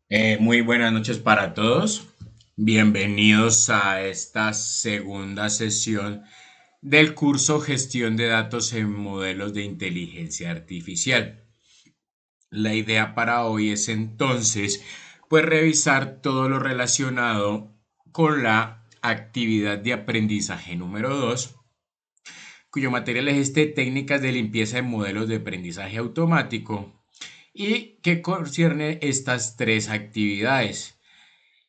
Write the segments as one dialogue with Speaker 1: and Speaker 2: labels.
Speaker 1: Muy buenas noches para todos. Bienvenidos a esta segunda sesión del curso Gestión de Datos en Modelos de Inteligencia Artificial. La idea para hoy es entonces, pues revisar todo lo relacionado con la actividad de aprendizaje número 2, cuyo material es técnicas de limpieza de modelos de aprendizaje automático y que concierne estas tres actividades.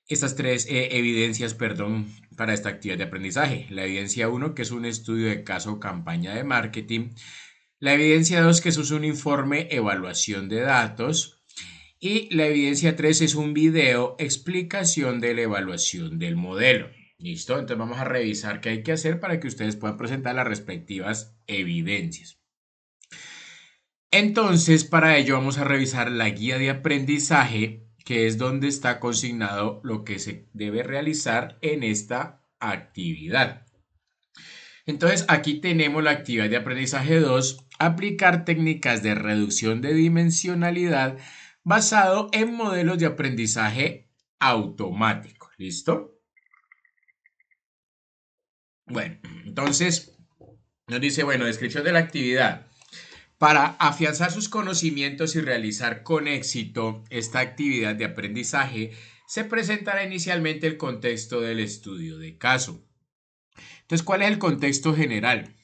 Speaker 1: Estas tres evidencias, perdón, para esta actividad de aprendizaje. La evidencia uno, que es un estudio de caso o campaña de marketing. La evidencia 2, que es un informe evaluación de datos. Y la evidencia 3 es un video explicación de la evaluación del modelo. ¿Listo? Entonces vamos a revisar qué hay que hacer para que ustedes puedan presentar las respectivas evidencias. Entonces, para ello vamos a revisar la guía de aprendizaje, que es donde está consignado lo que se debe realizar en esta actividad. Entonces, aquí tenemos la actividad de aprendizaje 2, aplicar técnicas de reducción de dimensionalidad basado en modelos de aprendizaje automático. ¿Listo? Bueno, entonces nos dice, bueno, descripción de la actividad. Para afianzar sus conocimientos y realizar con éxito esta actividad de aprendizaje, se presentará inicialmente el contexto del estudio de caso. Entonces, ¿cuál es el contexto general?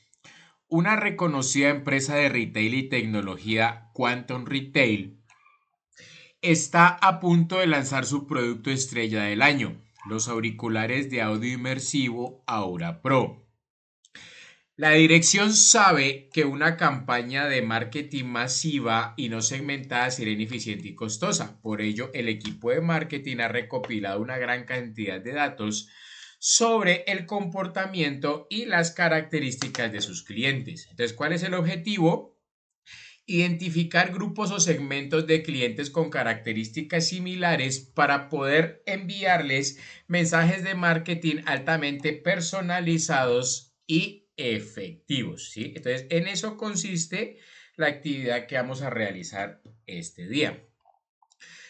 Speaker 1: Una reconocida empresa de retail y tecnología, Quantum Retail, está a punto de lanzar su producto estrella del año, los auriculares de audio inmersivo Aura Pro. La dirección sabe que una campaña de marketing masiva y no segmentada será ineficiente y costosa. Por ello, el equipo de marketing ha recopilado una gran cantidad de datos sobre el comportamiento y las características de sus clientes. Entonces, ¿cuál es el objetivo? Identificar grupos o segmentos de clientes con características similares para poder enviarles mensajes de marketing altamente personalizados y efectivos, ¿sí? Entonces, en eso consiste la actividad que vamos a realizar este día.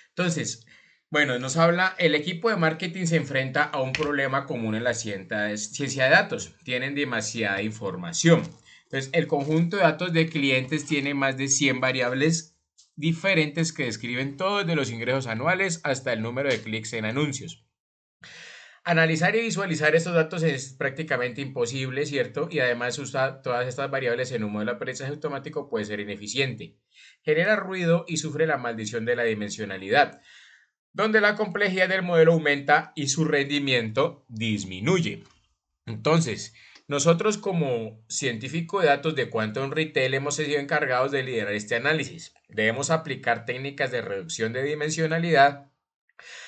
Speaker 1: Entonces, bueno, nos habla, el equipo de marketing se enfrenta a un problema común en la ciencia de datos. Tienen demasiada información. Entonces, el conjunto de datos de clientes tiene más de 100 variables diferentes que describen todo desde los ingresos anuales hasta el número de clics en anuncios. Analizar y visualizar estos datos es prácticamente imposible, ¿cierto? Y además usar todas estas variables en un modelo de aprendizaje automático puede ser ineficiente. Genera ruido y sufre la maldición de la dimensionalidad, donde la complejidad del modelo aumenta y su rendimiento disminuye. Entonces, nosotros como científico de datos de Quantum Retail hemos sido encargados de liderar este análisis. Debemos aplicar técnicas de reducción de dimensionalidad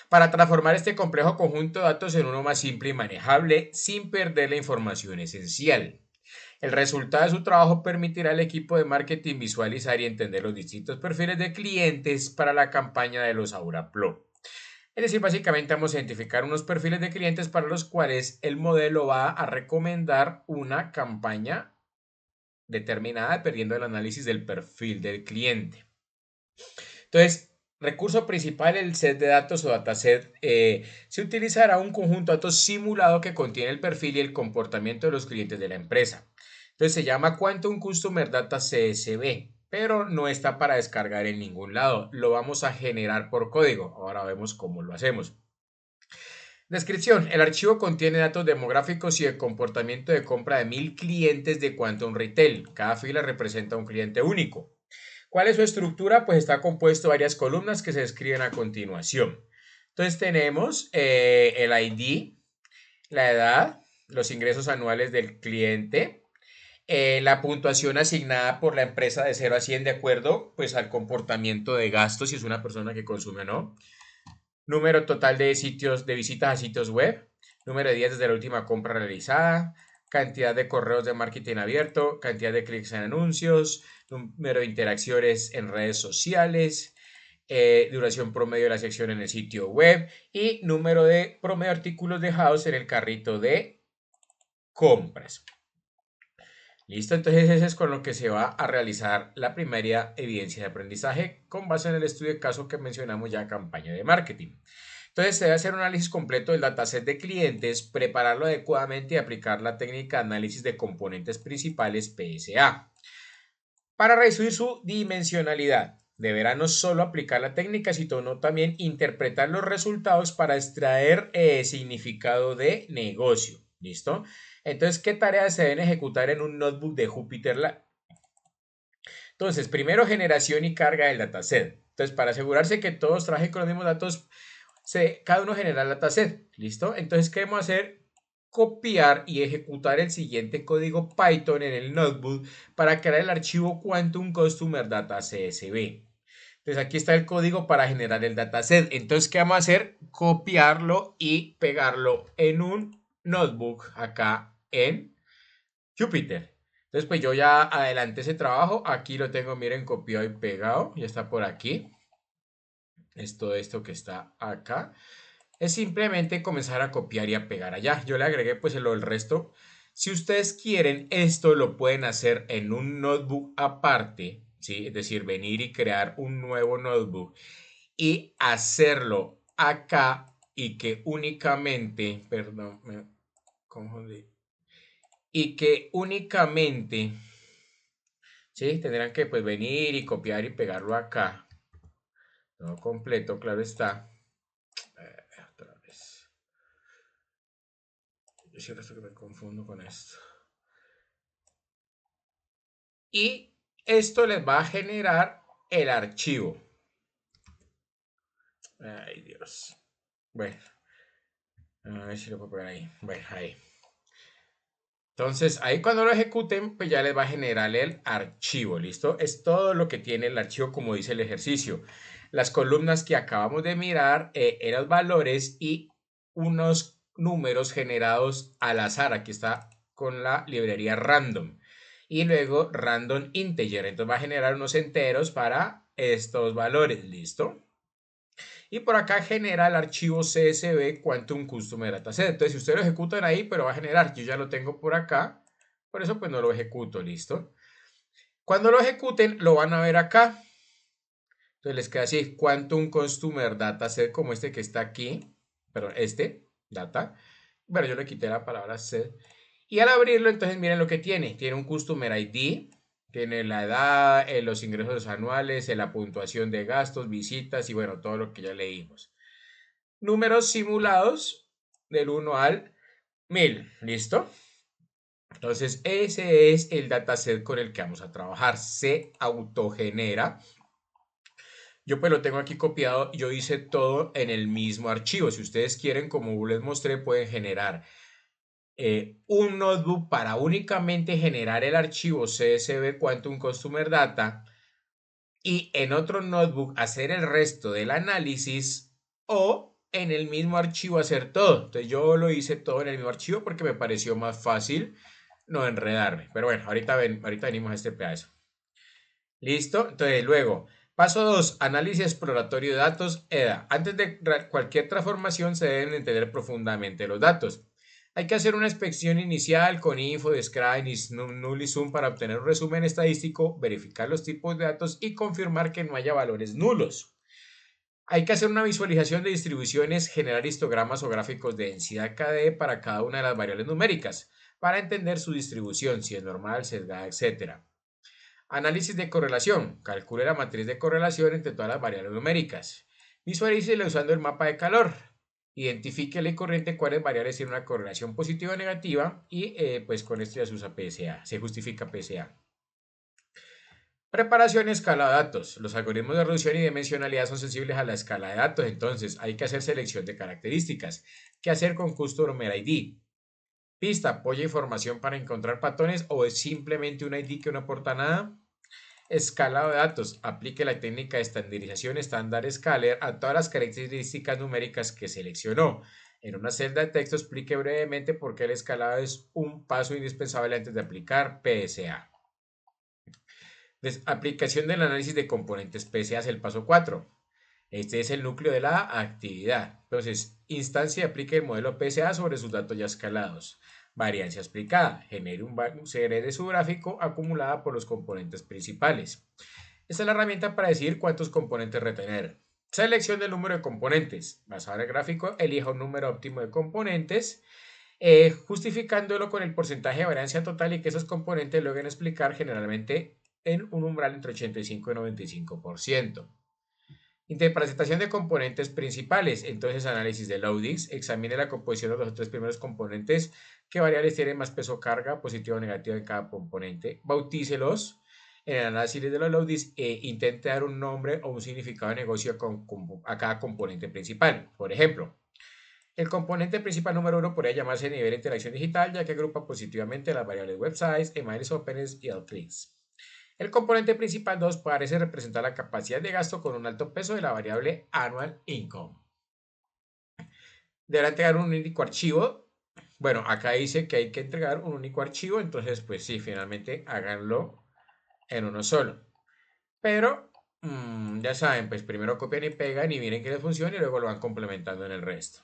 Speaker 1: para transformar este complejo conjunto de datos en uno más simple y manejable sin perder la información esencial. El resultado de su trabajo permitirá al equipo de marketing visualizar y entender los distintos perfiles de clientes para la campaña de los Auraplo. Es decir, básicamente vamos a identificar unos perfiles de clientes para los cuales el modelo va a recomendar una campaña determinada dependiendo del análisis del perfil del cliente. Entonces, recurso principal, el set de datos o dataset, se utilizará un conjunto de datos simulado que contiene el perfil y el comportamiento de los clientes de la empresa. Entonces se llama Quantum Customer Data CSV, pero no está para descargar en ningún lado. Lo vamos a generar por código. Ahora vemos cómo lo hacemos. Descripción. El archivo contiene datos demográficos y el comportamiento de compra de 1000 clientes de Quantum Retail. Cada fila representa un cliente único. ¿Cuál es su estructura? Pues está compuesto de varias columnas que se describen a continuación. Entonces tenemos el ID, la edad, los ingresos anuales del cliente, la puntuación asignada por la empresa de 0 a 100 de acuerdo pues al comportamiento de gastos, si es una persona que consume o no, número total de sitios, de visitas a sitios web, número de días desde la última compra realizada, cantidad de correos de marketing abierto, cantidad de clics en anuncios, número de interacciones en redes sociales, duración promedio de la sección en el sitio web y número de promedio de artículos dejados en el carrito de compras. Listo, entonces ese es con lo que se va a realizar la primera evidencia de aprendizaje con base en el estudio de caso que mencionamos ya, campaña de marketing. Entonces se debe hacer un análisis completo del dataset de clientes, prepararlo adecuadamente y aplicar la técnica de análisis de componentes principales PSA. Para reducir su dimensionalidad, deberá no solo aplicar la técnica, sino también interpretar los resultados para extraer significado de negocio. ¿Listo? Entonces, ¿qué tareas se deben ejecutar en un notebook de Jupyter Lab? Entonces, primero generación y carga del dataset. Entonces, para asegurarse que todos trabajen con los mismos datos, cada uno genera el dataset. ¿Listo? Entonces, ¿qué debemos hacer? Copiar y ejecutar el siguiente código Python en el notebook para crear el archivo Quantum Customer Data CSV. Entonces aquí está el código para generar el dataset. Entonces, ¿qué vamos a hacer? Copiarlo y pegarlo en un notebook acá en Jupyter. Entonces, pues yo ya adelanté ese trabajo. Aquí lo tengo, miren, copiado y pegado. Ya está por aquí. Es todo esto que está acá. Es simplemente comenzar a copiar y a pegar allá. Yo le agregué pues el resto. Si ustedes quieren, esto lo pueden hacer en un notebook aparte, ¿sí? Es decir, venir y crear un nuevo notebook y hacerlo acá y que únicamente, perdón, me confundí, y que únicamente, ¿sí? Tendrán que pues venir y copiar y pegarlo acá. Todo completo, claro está. Otra vez. Yo siento que me confundo con esto. Y esto les va a generar el archivo. Ay, Dios. Bueno, a ver si lo puedo poner ahí. Bueno, ahí. Entonces, ahí cuando lo ejecuten, pues ya les va a generar el archivo, ¿listo? Es todo lo que tiene el archivo, como dice el ejercicio. Las columnas que acabamos de mirar eran valores y unos números generados al azar. Aquí está con la librería random. Y luego random integer. Entonces va a generar unos enteros para estos valores, ¿listo? Y por acá genera el archivo CSV Quantum Customer Dataset. Entonces, si ustedes lo ejecutan ahí, pero va a generar, yo ya lo tengo por acá, por eso pues no lo ejecuto, ¿listo? Cuando lo ejecuten, lo van a ver acá. Entonces les queda así, Quantum Customer Dataset, como este que está aquí, perdón, este, data. Bueno, yo le quité la palabra set. Y al abrirlo, entonces miren lo que tiene. Tiene un Customer ID, tiene la edad, los ingresos anuales, la puntuación de gastos, visitas y bueno, todo lo que ya leímos. Números simulados del 1 al 1000. ¿Listo? Entonces, ese es el dataset con el que vamos a trabajar. Se autogenera. Yo pues lo tengo aquí copiado. Yo hice todo en el mismo archivo. Si ustedes quieren, como les mostré, pueden generar un notebook para únicamente generar el archivo CSV Quantum Customer Data y en otro notebook hacer el resto del análisis o en el mismo archivo hacer todo. Entonces yo lo hice todo en el mismo archivo porque me pareció más fácil no enredarme. Pero bueno, ahorita venimos a este pedazo. ¿Listo? Entonces luego, paso 2, análisis exploratorio de datos, EDA. Antes de cualquier transformación se deben entender profundamente los datos. Hay que hacer una inspección inicial con info, describe, null y zoom para obtener un resumen estadístico, verificar los tipos de datos y confirmar que no haya valores nulos. Hay que hacer una visualización de distribuciones, generar histogramas o gráficos de densidad KD para cada una de las variables numéricas para entender su distribución, si es normal, sesgada, etc. Análisis de correlación. Calcule la matriz de correlación entre todas las variables numéricas. Visualícela usando el mapa de calor. Identifique la corriente cuáles variables tienen una correlación positiva o negativa y pues con esto ya se usa PSA, se justifica PSA. Preparación y escala de datos. Los algoritmos de reducción y dimensionalidad son sensibles a la escala de datos, entonces hay que hacer selección de características. ¿Qué hacer con Customer ID? Pista, apoya información para encontrar patrones o es simplemente un ID que no aporta nada. Escalado de datos. Aplique la técnica de estandarización estándar scaler a todas las características numéricas que seleccionó. En una celda de texto explique brevemente por qué el escalado es un paso indispensable antes de aplicar PSA. Aplicación del análisis de componentes PSA es el paso 4. Este es el núcleo de la actividad. Entonces, instancia y aplique el modelo PSA sobre sus datos ya escalados. Variancia explicada. Genere su gráfico acumulada por los componentes principales. Esta es la herramienta para decidir cuántos componentes retener. Selección del número de componentes. Basado en el gráfico, elija un número óptimo de componentes, justificándolo con el porcentaje de variancia total y que esos componentes logren explicar generalmente en un umbral entre 85 y 95%. Interpretación de componentes principales. Entonces, análisis de loadings. Examine la composición de los tres primeros componentes. ¿Qué variables tienen más peso o carga, positivo o negativo en cada componente? Bautícelos. En el análisis de los loadings, intente dar un nombre o un significado de negocio a cada componente principal. Por ejemplo, el componente principal número 1 podría llamarse nivel de interacción digital, ya que agrupa positivamente las variables websites, emails opens y clicks. El componente principal 2 parece representar la capacidad de gasto con un alto peso de la variable annual income. Deberá entregar un único archivo. Bueno, acá dice que hay que entregar un único archivo, entonces pues sí, finalmente háganlo en uno solo. Pero ya saben, pues primero copian y pegan y miren que les funciona y luego lo van complementando en el resto.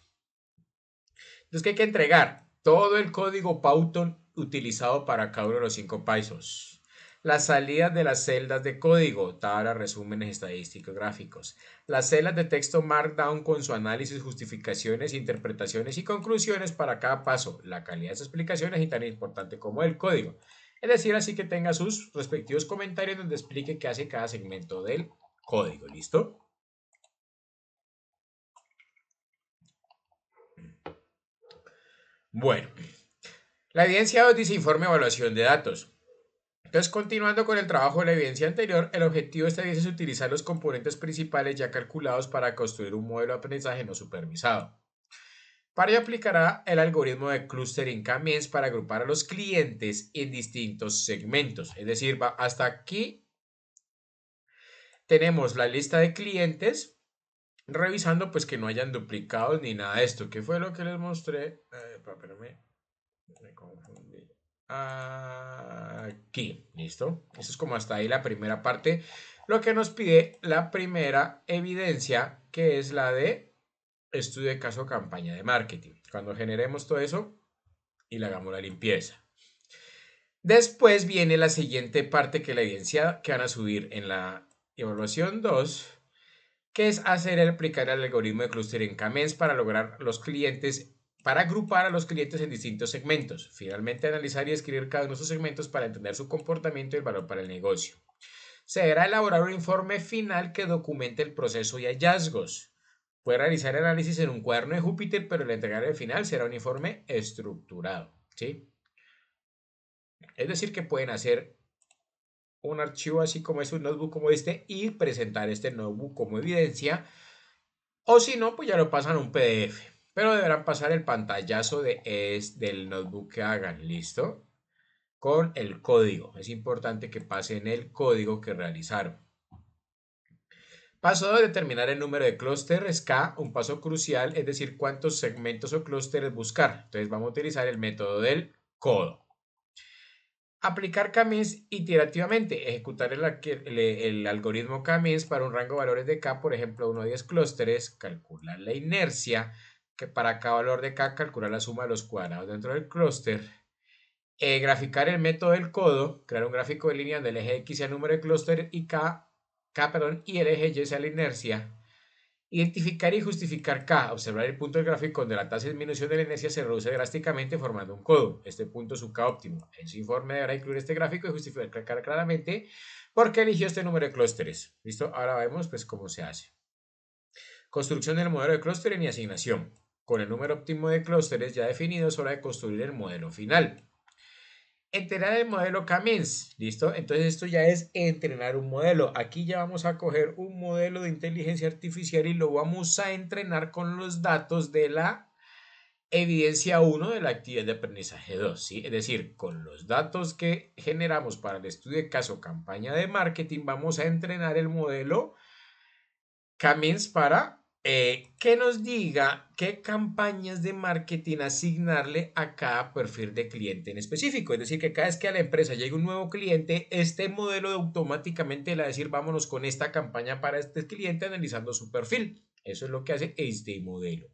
Speaker 1: Entonces, ¿qué hay que entregar? Todo el código Python utilizado para cada uno de los 5 pasos. Las salidas de las celdas de código, tablas, resúmenes, estadísticos, gráficos. Las celdas de texto Markdown con su análisis, justificaciones, interpretaciones y conclusiones para cada paso. La calidad de esas explicaciones es tan importante como el código. Es decir, así que tenga sus respectivos comentarios donde explique qué hace cada segmento del código. ¿Listo? Bueno, la evidencia 2 dice informe de evaluación de datos. Entonces, continuando con el trabajo de la evidencia anterior, el objetivo de esta evidencia es utilizar los componentes principales ya calculados para construir un modelo de aprendizaje no supervisado. Para ello aplicará el algoritmo de clustering K-means para agrupar a los clientes en distintos segmentos. Es decir, hasta aquí tenemos la lista de clientes, revisando pues que no hayan duplicados ni nada de esto. ¿Qué fue lo que les mostré? Espérame, me confundí. Aquí, ¿listo? Eso es como hasta ahí la primera parte. Lo que nos pide la primera evidencia, que es la de estudio de caso campaña de marketing. Cuando generemos todo eso y le hagamos la limpieza. Después viene la siguiente parte que la evidencia que van a subir en la evaluación 2, que es aplicar el algoritmo de clustering K-means para lograr los clientes, para agrupar a los clientes en distintos segmentos. Finalmente, analizar y escribir cada uno de esos segmentos para entender su comportamiento y el valor para el negocio. Se deberá elaborar un informe final que documente el proceso y hallazgos. Puede realizar análisis en un cuaderno de Júpiter, pero el entregar final será un informe estructurado. ¿Sí? Es decir, que pueden hacer un archivo así como es un notebook como este y presentar este notebook como evidencia. O si no, pues ya lo pasan a un PDF. Pero deberán pasar el pantallazo del notebook que hagan. ¿Listo? Con el código. Es importante que pasen el código que realizaron. Paso 2, determinar el número de clústeres K, un paso crucial, es decir, cuántos segmentos o clústeres buscar. Entonces vamos a utilizar el método del codo. Aplicar K-means iterativamente, ejecutar el algoritmo K-means para un rango de valores de K, por ejemplo, 1 a 10 clústeres, calcular la inercia, que para cada valor de K calcular la suma de los cuadrados dentro del clúster. Graficar el método del codo, crear un gráfico de línea donde el eje X sea el número de clúster y y el eje Y sea la inercia. Identificar y justificar K, observar el punto del gráfico donde la tasa de disminución de la inercia se reduce drásticamente formando un codo. Este punto es su K óptimo. En su informe deberá incluir este gráfico y justificar claramente por qué eligió este número de clústeres. ¿Listo? Ahora vemos pues cómo se hace. Construcción del modelo de clúster y asignación. Con el número óptimo de clústeres ya definido, es hora de construir el modelo final. Entrenar el modelo K-means, ¿listo? Entonces esto ya es entrenar un modelo. Aquí ya vamos a coger un modelo de inteligencia artificial y lo vamos a entrenar con los datos de la evidencia 1 de la actividad de aprendizaje 2, ¿sí? Es decir, con los datos que generamos para el estudio de caso campaña de marketing, vamos a entrenar el modelo K-means para que nos diga qué campañas de marketing asignarle a cada perfil de cliente en específico. Es decir, que cada vez que a la empresa llegue un nuevo cliente, este modelo automáticamente le va a decir vámonos con esta campaña para este cliente analizando su perfil. Eso es lo que hace este modelo.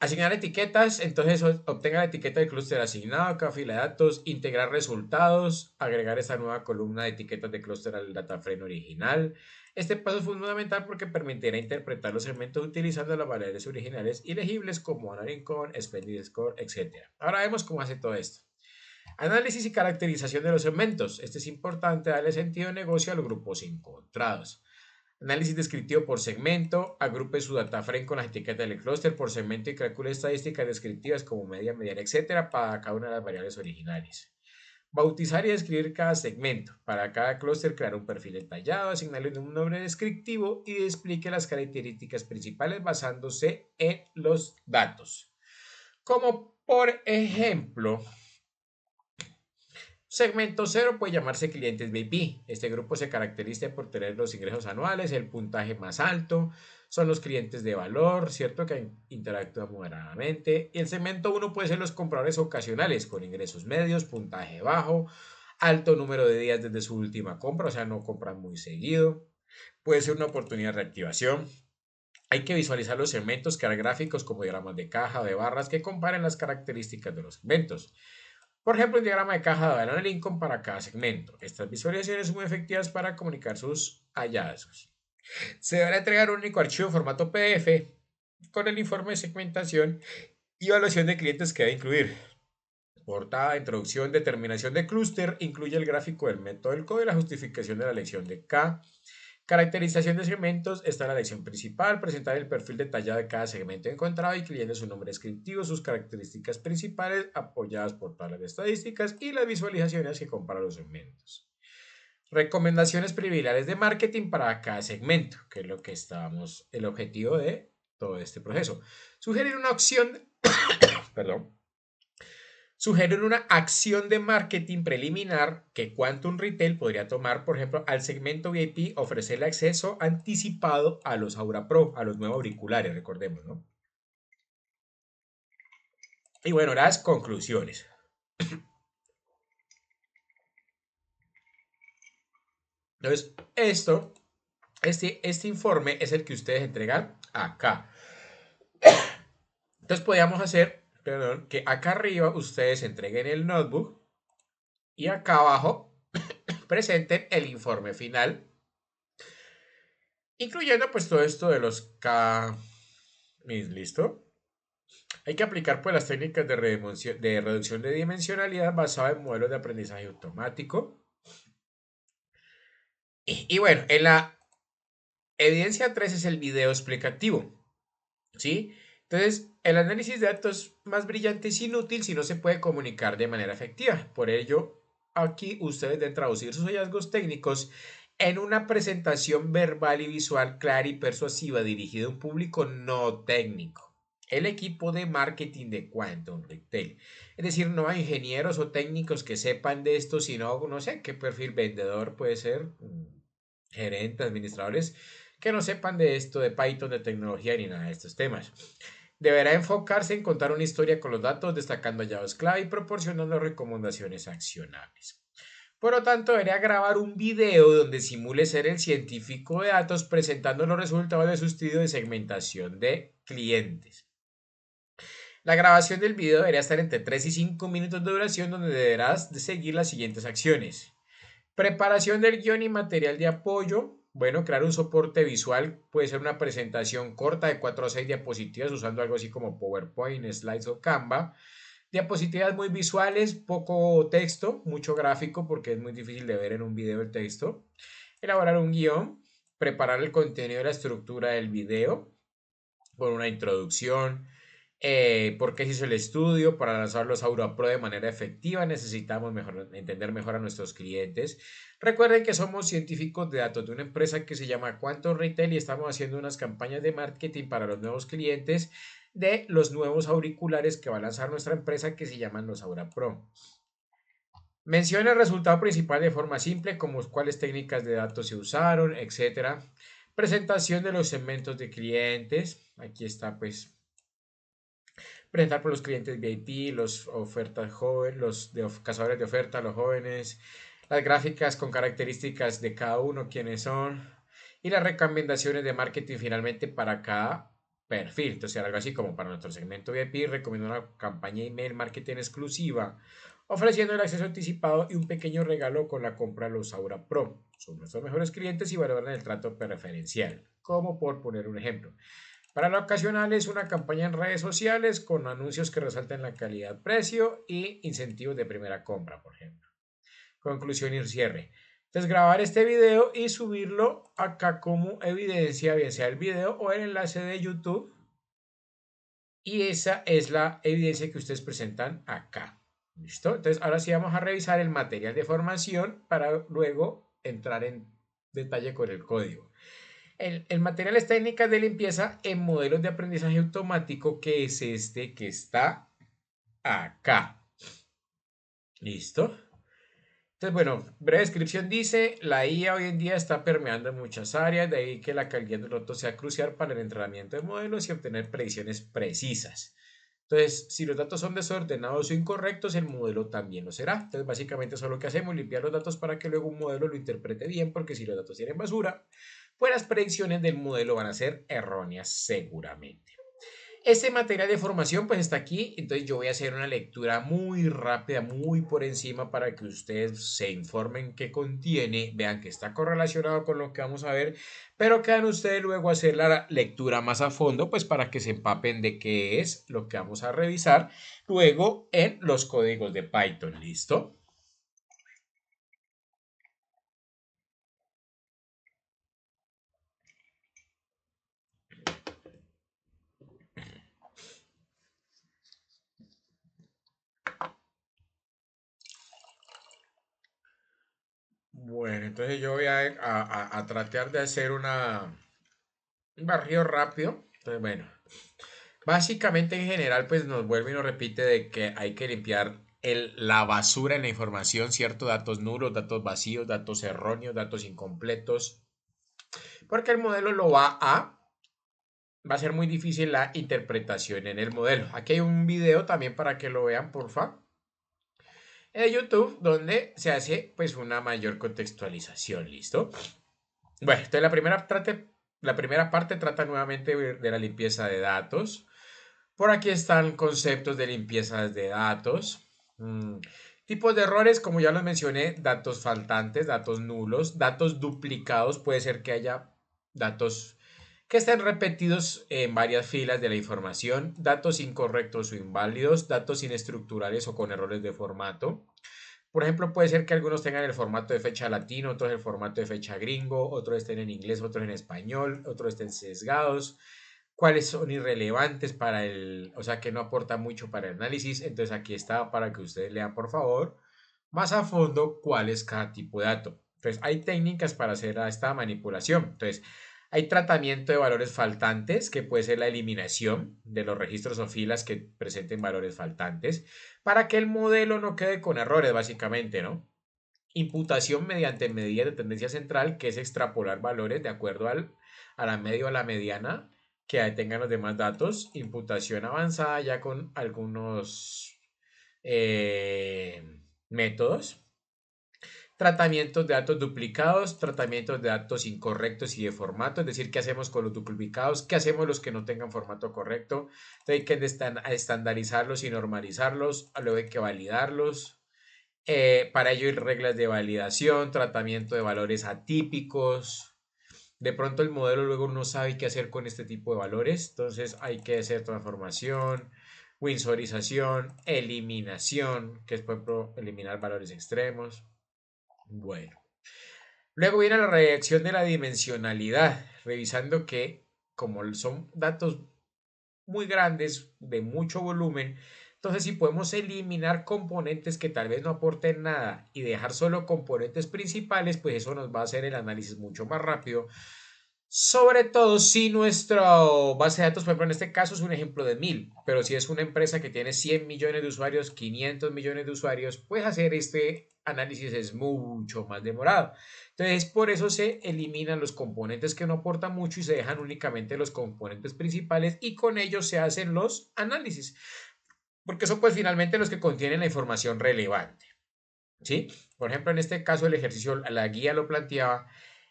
Speaker 1: Asignar etiquetas, entonces obtenga la etiqueta del clúster asignado, cada fila de datos, integrar resultados, agregar esta nueva columna de etiquetas de clúster al data frame original. Este paso es fundamental porque permitirá interpretar los segmentos utilizando las variables originales y legibles como honoring code, splendid score, etc. Ahora vemos cómo hace todo esto. Análisis y caracterización de los segmentos. Este es importante darle sentido de negocio a los grupos encontrados. Análisis descriptivo por segmento. Agrupe su data frame con las etiquetas del clúster por segmento y calcule estadísticas descriptivas como media, mediana, etc. para cada una de las variables originales. Bautizar y describir cada segmento. Para cada clúster crear un perfil detallado, asignarle un nombre descriptivo y explique las características principales basándose en los datos. Como por ejemplo, segmento 0 puede llamarse clientes VIP. Este grupo se caracteriza por tener los ingresos anuales, el puntaje más alto, son los clientes de valor, ¿cierto? Que interactúan moderadamente. Y el segmento 1 puede ser los compradores ocasionales con ingresos medios, puntaje bajo, alto número de días desde su última compra, o sea, no compran muy seguido. Puede ser una oportunidad de reactivación. Hay que visualizar los segmentos, crear gráficos como diagramas de caja o de barras que comparen las características de los segmentos. Por ejemplo, el diagrama de caja de Alan Lincoln para cada segmento. Estas visualizaciones son muy efectivas para comunicar sus hallazgos. Se deberá entregar un único archivo en formato PDF con el informe de segmentación y evaluación de clientes que debe incluir. Portada, introducción, determinación de clúster, incluye el gráfico del método del código y la justificación de la elección de K. Caracterización de segmentos, está en la lección principal, presentar el perfil detallado de cada segmento encontrado, incluyendo su nombre descriptivo, sus características principales, apoyadas por tablas de estadísticas y las visualizaciones que comparan los segmentos. Recomendaciones preliminares de marketing para cada segmento, que es lo que estábamos, el objetivo de todo este proceso. Sugerir una opción, perdón, Sugieren una acción de marketing preliminar que Quantum Retail podría tomar, por ejemplo, al segmento VIP, ofrecerle acceso anticipado a los Aura Pro, a los nuevos auriculares, recordemos, ¿no? Y bueno, las conclusiones. Entonces, este informe es el que ustedes entregan acá. Entonces, podríamos hacer, perdón, que acá arriba ustedes entreguen el notebook y acá abajo presenten el informe final, incluyendo pues todo esto de los K. ¿Listo? Hay que aplicar pues las técnicas de reducción de dimensionalidad basada en modelos de aprendizaje automático. Y bueno, en la evidencia 3 es el video explicativo, ¿sí? Entonces, el análisis de datos más brillante es inútil si no se puede comunicar de manera efectiva. Por ello, aquí ustedes deben traducir sus hallazgos técnicos en una presentación verbal y visual clara y persuasiva dirigida a un público no técnico. El equipo de marketing de Quantum Retail. Es decir, no hay ingenieros o técnicos que sepan de esto, sino, no sé, qué perfil vendedor puede ser, gerentes, administradores, que no sepan de esto, de Python, de tecnología ni nada de estos temas. Deberá enfocarse en contar una historia con los datos, destacando hallazgos clave y proporcionando recomendaciones accionables. Por lo tanto, debería grabar un video donde simule ser el científico de datos presentando los resultados de su estudio de segmentación de clientes. La grabación del video debería estar entre 3 y 5 minutos de duración, donde deberás seguir las siguientes acciones. Preparación del guión y material de apoyo. Bueno, crear un soporte visual puede ser una presentación corta de 4 o 6 diapositivas usando algo así como PowerPoint, Slides o Canva. Diapositivas muy visuales, poco texto, mucho gráfico porque es muy difícil de ver en un video el texto. Elaborar un guión, preparar el contenido y la estructura del video con una introducción, por qué se hizo el estudio, para lanzar los Aura Pro de manera efectiva necesitamos entender mejor a nuestros clientes. Recuerden que somos científicos de datos de una empresa que se llama Quantum Retail y estamos haciendo unas campañas de marketing para los nuevos clientes de los nuevos auriculares que va a lanzar nuestra empresa que se llaman los Aura Pro. Menciona el resultado principal de forma simple, como cuáles técnicas de datos se usaron, etc. Presentación de los segmentos de clientes. Aquí está pues presentar por los clientes VIP, los ofertas jóvenes, los cazadores de oferta, los jóvenes, las gráficas con características de cada uno, quiénes son, y las recomendaciones de marketing finalmente para cada perfil. Entonces, algo así como para nuestro segmento VIP, recomiendo una campaña email marketing exclusiva, ofreciendo el acceso anticipado y un pequeño regalo con la compra de los Aura Pro. Son nuestros mejores clientes y valoran el trato preferencial, como por poner un ejemplo. Para lo ocasional es una campaña en redes sociales con anuncios que resaltan la calidad-precio y incentivos de primera compra, por ejemplo. Conclusión y cierre. Entonces, grabar este video y subirlo acá como evidencia, bien sea el video o el enlace de YouTube. Y esa es la evidencia que ustedes presentan acá. ¿Listo? Entonces, ahora sí vamos a revisar el material de formación para luego entrar en detalle con el código. El material es técnicas de limpieza en modelos de aprendizaje automático, que es este que está acá. ¿Listo? Entonces, bueno, breve descripción dice, la IA hoy en día está permeando en muchas áreas, de ahí que la calidad de los datos sea crucial para el entrenamiento de modelos y obtener predicciones precisas. Entonces, si los datos son desordenados o incorrectos, el modelo también lo será. Entonces, básicamente eso es lo que hacemos, limpiar los datos para que luego un modelo lo interprete bien, porque si los datos tienen basura, pues las predicciones del modelo van a ser erróneas seguramente. Este material de formación pues está aquí, entonces yo voy a hacer una lectura muy rápida, muy por encima para que ustedes se informen qué contiene, vean que está correlacionado con lo que vamos a ver, pero quedan ustedes luego a hacer la lectura más a fondo pues para que se empapen de qué es lo que vamos a revisar luego en los códigos de Python, ¿listo? Bueno, entonces yo voy a tratar de hacer un barrido rápido. Entonces, bueno, básicamente en general pues nos vuelve y nos repite de que hay que limpiar la basura en la información, ¿cierto? Datos nulos, datos vacíos, datos erróneos, datos incompletos, porque el modelo va a ser muy difícil la interpretación en el modelo. Aquí hay un video también para que lo vean, porfa, en YouTube, donde se hace pues una mayor contextualización, ¿listo? Bueno, entonces la primera parte trata nuevamente de la limpieza de datos. Por aquí están conceptos de limpieza de datos. Tipos de errores, como ya los mencioné, datos faltantes, datos nulos, datos duplicados. Puede ser que haya datos que estén repetidos en varias filas de la información, datos incorrectos o inválidos, datos inestructurales o con errores de formato. Por ejemplo, puede ser que algunos tengan el formato de fecha latino, otros el formato de fecha gringo, otros estén en inglés, otros en español, otros estén sesgados, cuáles son irrelevantes para o sea, que no aporta mucho para el análisis. Entonces aquí está para que ustedes lean, por favor, más a fondo cuál es cada tipo de dato. Entonces hay técnicas para hacer esta manipulación. Entonces hay tratamiento de valores faltantes, que puede ser la eliminación de los registros o filas que presenten valores faltantes, para que el modelo no quede con errores, básicamente, ¿no? Imputación mediante medida de tendencia central, que es extrapolar valores de acuerdo a la media o a la mediana que tengan los demás datos. Imputación avanzada ya con algunos eh, métodos. Tratamientos de datos duplicados, tratamientos de datos incorrectos y de formato, es decir, qué hacemos con los duplicados, qué hacemos los que no tengan formato correcto. Entonces hay que estandarizarlos y normalizarlos, luego hay que validarlos. Para ello hay reglas de validación, tratamiento de valores atípicos. De pronto el modelo luego no sabe qué hacer con este tipo de valores, entonces hay que hacer transformación, winsorización, eliminación, que es por ejemplo eliminar valores extremos. Bueno, luego viene la reacción de la dimensionalidad, revisando que como son datos muy grandes, de mucho volumen, entonces si podemos eliminar componentes que tal vez no aporten nada y dejar solo componentes principales, pues eso nos va a hacer el análisis mucho más rápido. Sobre todo si nuestra base de datos, por ejemplo, en este caso es un ejemplo de 1000, pero si es una empresa que tiene 100 millones de usuarios, 500 millones de usuarios, pues hacer este análisis es mucho más demorado. Entonces, por eso se eliminan los componentes que no aportan mucho y se dejan únicamente los componentes principales y con ellos se hacen los análisis, porque son pues finalmente los que contienen la información relevante. ¿Sí? Por ejemplo, en este caso el ejercicio, la guía lo planteaba,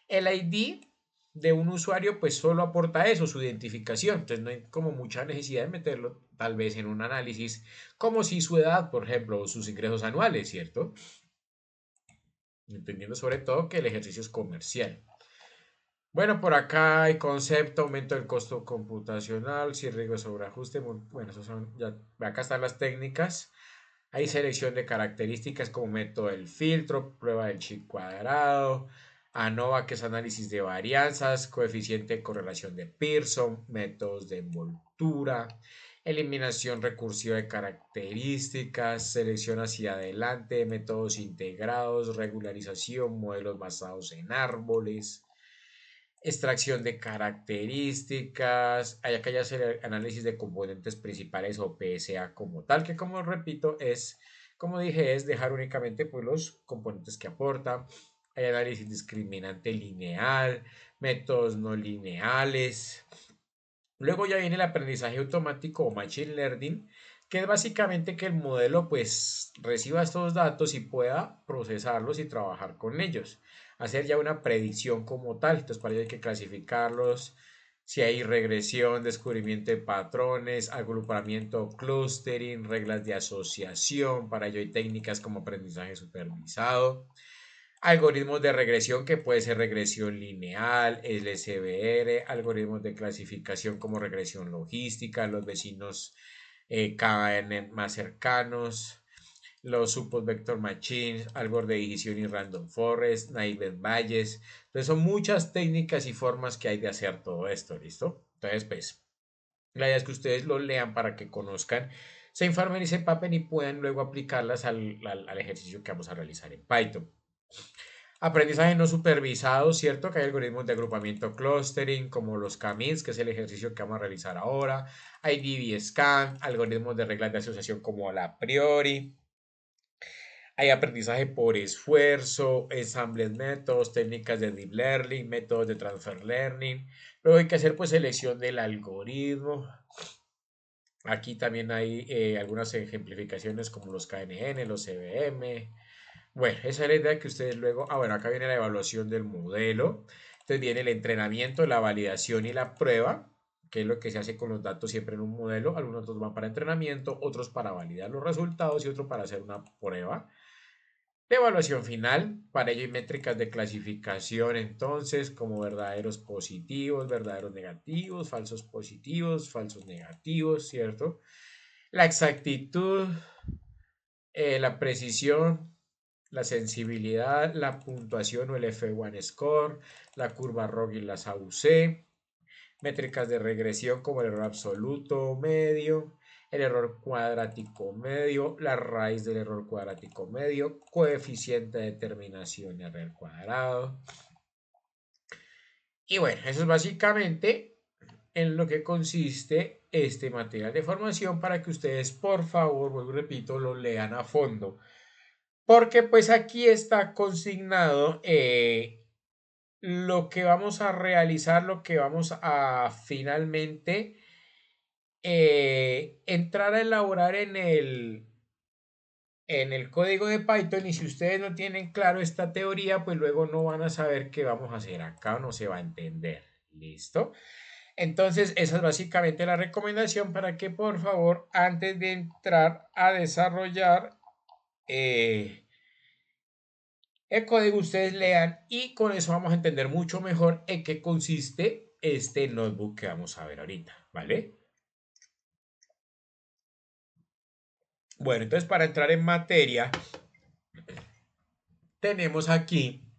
Speaker 1: el ID
Speaker 2: de un usuario, pues solo aporta eso, su identificación. Entonces no hay como mucha necesidad de meterlo tal vez en un análisis como si su edad, por ejemplo, o sus ingresos anuales, ¿cierto? Entendiendo sobre todo que el ejercicio es comercial. Bueno, por acá hay concepto, aumento del costo computacional, si riesgo sobre ajuste. Bueno, esos son, ya, acá están las técnicas. Hay selección de características como método del filtro, prueba del chi cuadrado, ANOVA, que es análisis de varianzas, coeficiente de correlación de Pearson, métodos de envoltura, eliminación recursiva de características, selección hacia adelante, métodos integrados, regularización, modelos basados en árboles, extracción de características, hay acá ya hacer análisis de componentes principales o PSA como tal, que como repito es, como dije, es dejar únicamente pues, los componentes que aportan. Hay análisis discriminante lineal, métodos no lineales. Luego ya viene el aprendizaje automático o machine learning, que es básicamente que el modelo pues reciba estos datos y pueda procesarlos y trabajar con ellos. Hacer ya una predicción como tal. Entonces para ello hay que clasificarlos, si hay regresión, descubrimiento de patrones, agrupamiento, clustering, reglas de asociación. Para ello hay técnicas como aprendizaje supervisado. Algoritmos de regresión que puede ser regresión lineal, LSBR, algoritmos de clasificación como regresión logística, los vecinos cada vez más cercanos, los support vector machines, algo de decisión y random forest, naive Bayes. Entonces son muchas técnicas y formas que hay de hacer todo esto, ¿listo? Entonces, pues, la idea es que ustedes lo lean para que conozcan, se informen y se empapen y puedan luego aplicarlas al ejercicio que vamos a realizar en Python. Aprendizaje no supervisado, ¿cierto? Que hay algoritmos de agrupamiento clustering, como los K-means, que es el ejercicio que vamos a realizar ahora. Hay DB-scan, algoritmos de reglas de asociación como la a priori. Hay aprendizaje por esfuerzo, ensembles métodos, técnicas de deep learning, métodos de transfer learning. Luego hay que hacer pues selección del algoritmo. Aquí también hay algunas ejemplificaciones como los KNN, los CVM. Bueno, esa es la idea que ustedes luego, bueno, acá viene la evaluación del modelo, entonces viene el entrenamiento, la validación y la prueba, que es lo que se hace con los datos siempre en un modelo. Algunos datos van para entrenamiento, otros para validar los resultados y otros para hacer una prueba. La evaluación final, para ello hay métricas de clasificación entonces como verdaderos positivos, verdaderos negativos, falsos positivos, falsos negativos, ¿cierto? La exactitud, la precisión, la sensibilidad, la puntuación o el F1 score, la curva ROG y las AUC, métricas de regresión como el error absoluto medio, el error cuadrático medio, la raíz del error cuadrático medio, coeficiente de determinación R al cuadrado. Y bueno, eso es básicamente en lo que consiste este material de formación para que ustedes, por favor, vuelvo y repito, lo lean a fondo. Porque pues aquí está consignado lo que vamos a realizar, lo que vamos a finalmente entrar a elaborar en el código de Python. Y si ustedes no tienen claro esta teoría, pues luego no van a saber qué vamos a hacer acá, no se va a entender. ¿Listo? Entonces, esa es básicamente la recomendación para que por favor, antes de entrar a desarrollar el código, ustedes lean y con eso vamos a entender mucho mejor en qué consiste este notebook que vamos a ver ahorita, ¿vale? Bueno, entonces para entrar en materia, tenemos aquí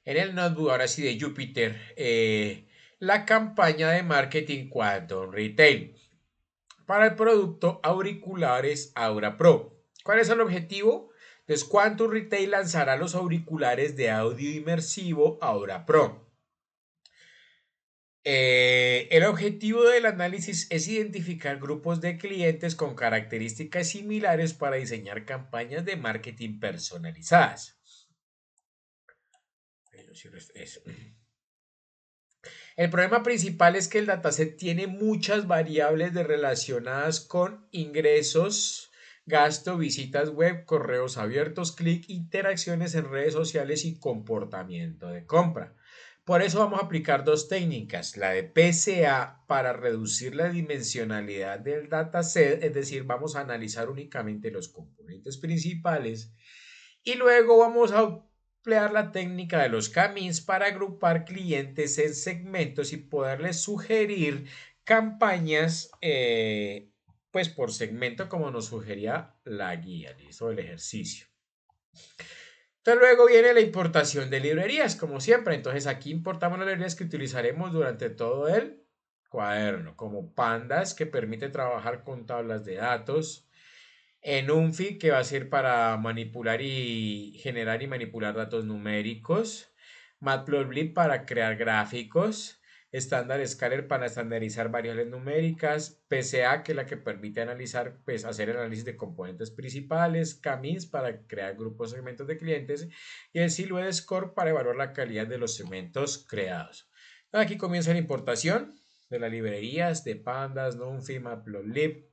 Speaker 2: en el notebook, ahora sí de Jupyter, la campaña de marketing Quantum Retail para el producto auriculares Aura Pro. ¿Cuál es el objetivo? Entonces, Quantum Retail lanzará los auriculares de audio inmersivo Aura Pro. El objetivo del análisis es identificar grupos de clientes con características similares para diseñar campañas de marketing personalizadas. El problema principal es que el dataset tiene muchas variables relacionadas con ingresos, gasto, visitas web, correos abiertos, clic, interacciones en redes sociales y comportamiento de compra. Por eso vamos a aplicar dos técnicas, la de PCA para reducir la dimensionalidad del dataset, es decir, vamos a analizar únicamente los componentes principales y luego vamos a emplear la técnica de los camins para agrupar clientes en segmentos y poderles sugerir campañas pues por segmento como nos sugería la guía, ¿listo? El ejercicio. Entonces luego viene la importación de librerías, como siempre. Entonces aquí importamos las librerías que utilizaremos durante todo el cuaderno, como Pandas, que permite trabajar con tablas de datos, Enumfi, que va a ser para manipular y generar y manipular datos numéricos, Matplotlib para crear gráficos, Standard Scaler para estandarizar variables numéricas, PCA, que es la que permite analizar, pues hacer el análisis de componentes principales, Camins para crear grupos segmentos de clientes y el Silhouette Score para evaluar la calidad de los segmentos creados. Aquí comienza la importación de las librerías de Pandas, Numfi, Matplotlib,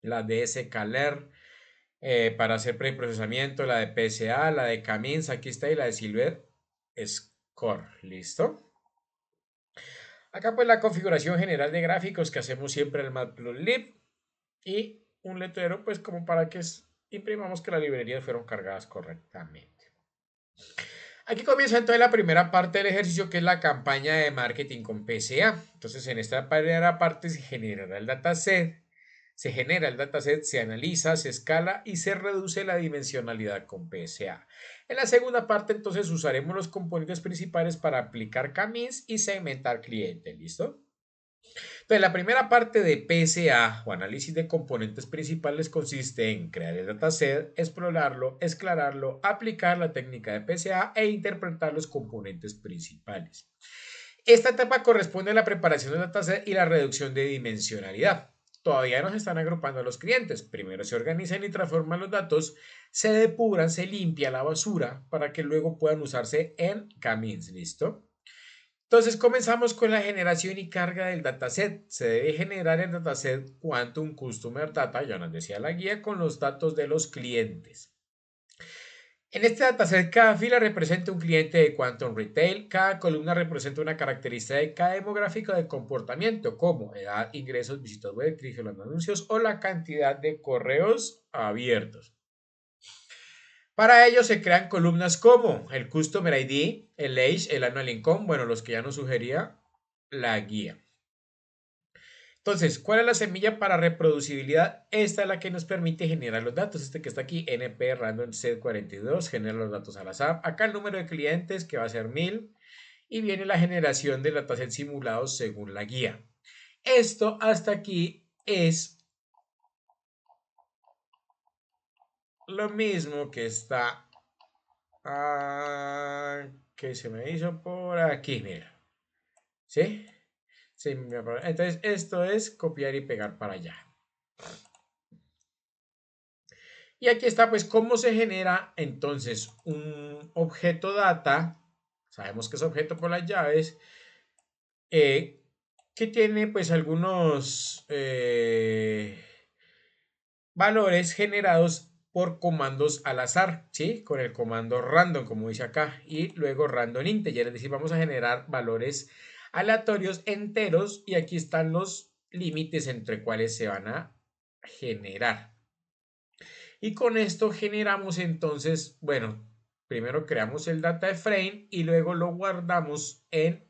Speaker 2: la de Scaler, para hacer preprocesamiento, la de PSA, la de Camins, aquí está, y la de Silhouette Score. ¿Listo? Acá pues la configuración general de gráficos que hacemos siempre en el Matplotlib y un letrero pues como para que imprimamos que las librerías fueron cargadas correctamente. Aquí comienza entonces la primera parte del ejercicio, que es la campaña de marketing con PSA. Entonces en esta primera parte se generará el dataset, se analiza, se escala y se reduce la dimensionalidad con PSA. En la segunda parte entonces usaremos los componentes principales para aplicar camins y segmentar clientes, ¿listo? Entonces, la primera parte de PSA o análisis de componentes principales consiste en crear el dataset, explorarlo, esclararlo, aplicar la técnica de PSA e interpretar los componentes principales. Esta etapa corresponde a la preparación del dataset y la reducción de dimensionalidad. Todavía no se están agrupando los clientes. Primero se organizan y transforman los datos, se depuran, se limpia la basura para que luego puedan usarse en camins. ¿Listo? Entonces comenzamos con la generación y carga del dataset. Se debe generar el dataset Quantum Customer Data, ya nos decía la guía, con los datos de los clientes. En este dataset cada fila representa un cliente de Quantum Retail, cada columna representa una característica de cada demográfico de comportamiento, como edad, ingresos, visitas web, clics en los anuncios o la cantidad de correos abiertos. Para ello se crean columnas como el Customer ID, el Age, el Annual Income, bueno, los que ya nos sugería la guía. Entonces, ¿cuál es la semilla para reproducibilidad? Esta es la que nos permite generar los datos. Este que está aquí, NP Random Set 42, genera los datos al azar. Acá el número de clientes, que va a ser 1000. Y viene la generación del dataset simulado según la guía. Esto hasta aquí es lo mismo que está que se me hizo por aquí, mira. ¿Sí? Sí, entonces esto es copiar y pegar para allá. Y aquí está pues cómo se genera entonces un objeto data. Sabemos que es objeto por las llaves. Que tiene pues algunos valores generados por comandos al azar, ¿sí? Con el comando random, como dice acá, y luego random integer, es decir, vamos a generar valores aleatorios enteros y aquí están los límites entre cuales se van a generar. Y con esto generamos entonces, bueno, primero creamos el data frame y luego lo guardamos en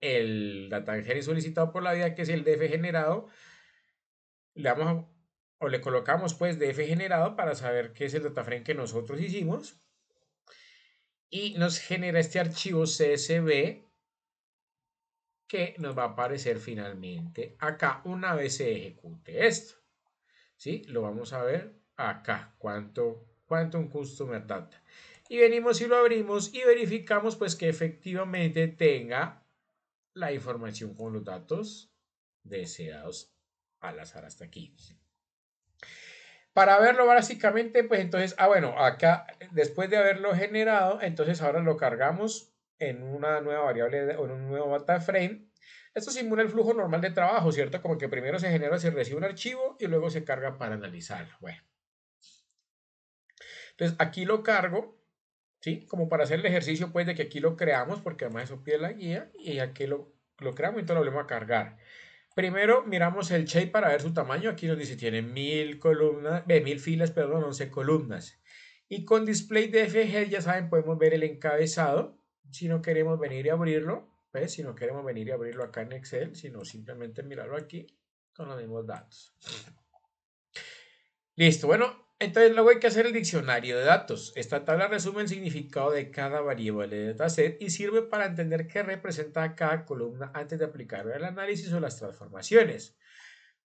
Speaker 2: el data frame solicitado por la vía, que es el DF generado. Le damos o le colocamos pues DF generado para saber qué es el data frame que nosotros hicimos y nos genera este archivo CSV que nos va a aparecer finalmente acá una vez se ejecute esto. ¿Sí? Lo vamos a ver acá, Quantum Customer Data. Y venimos y lo abrimos y verificamos pues que efectivamente tenga la información con los datos deseados al azar hasta aquí. Para verlo básicamente, pues entonces, bueno, acá después de haberlo generado, entonces ahora lo cargamos en una nueva variable o en un nuevo data frame. Esto simula el flujo normal de trabajo, ¿cierto? Como que primero se genera, se recibe un archivo y luego se carga para analizarlo. Bueno, entonces aquí lo cargo, ¿sí? Como para hacer el ejercicio, pues, de que aquí lo creamos, porque además eso pide la guía, y aquí lo creamos y entonces lo volvemos a cargar. Primero miramos el shape para ver su tamaño. Aquí nos dice tiene 1000 columnas, 1000 filas, perdón, 11 columnas. Y con display de FG, ya saben, podemos ver el encabezado. Si no queremos venir y abrirlo, ¿ves? Si no queremos venir y abrirlo acá en Excel, sino simplemente mirarlo aquí con los mismos datos. Listo, bueno, entonces luego hay que hacer el diccionario de datos. Esta tabla resume el significado de cada variable de dataset y sirve para entender qué representa cada columna antes de aplicar el análisis o las transformaciones.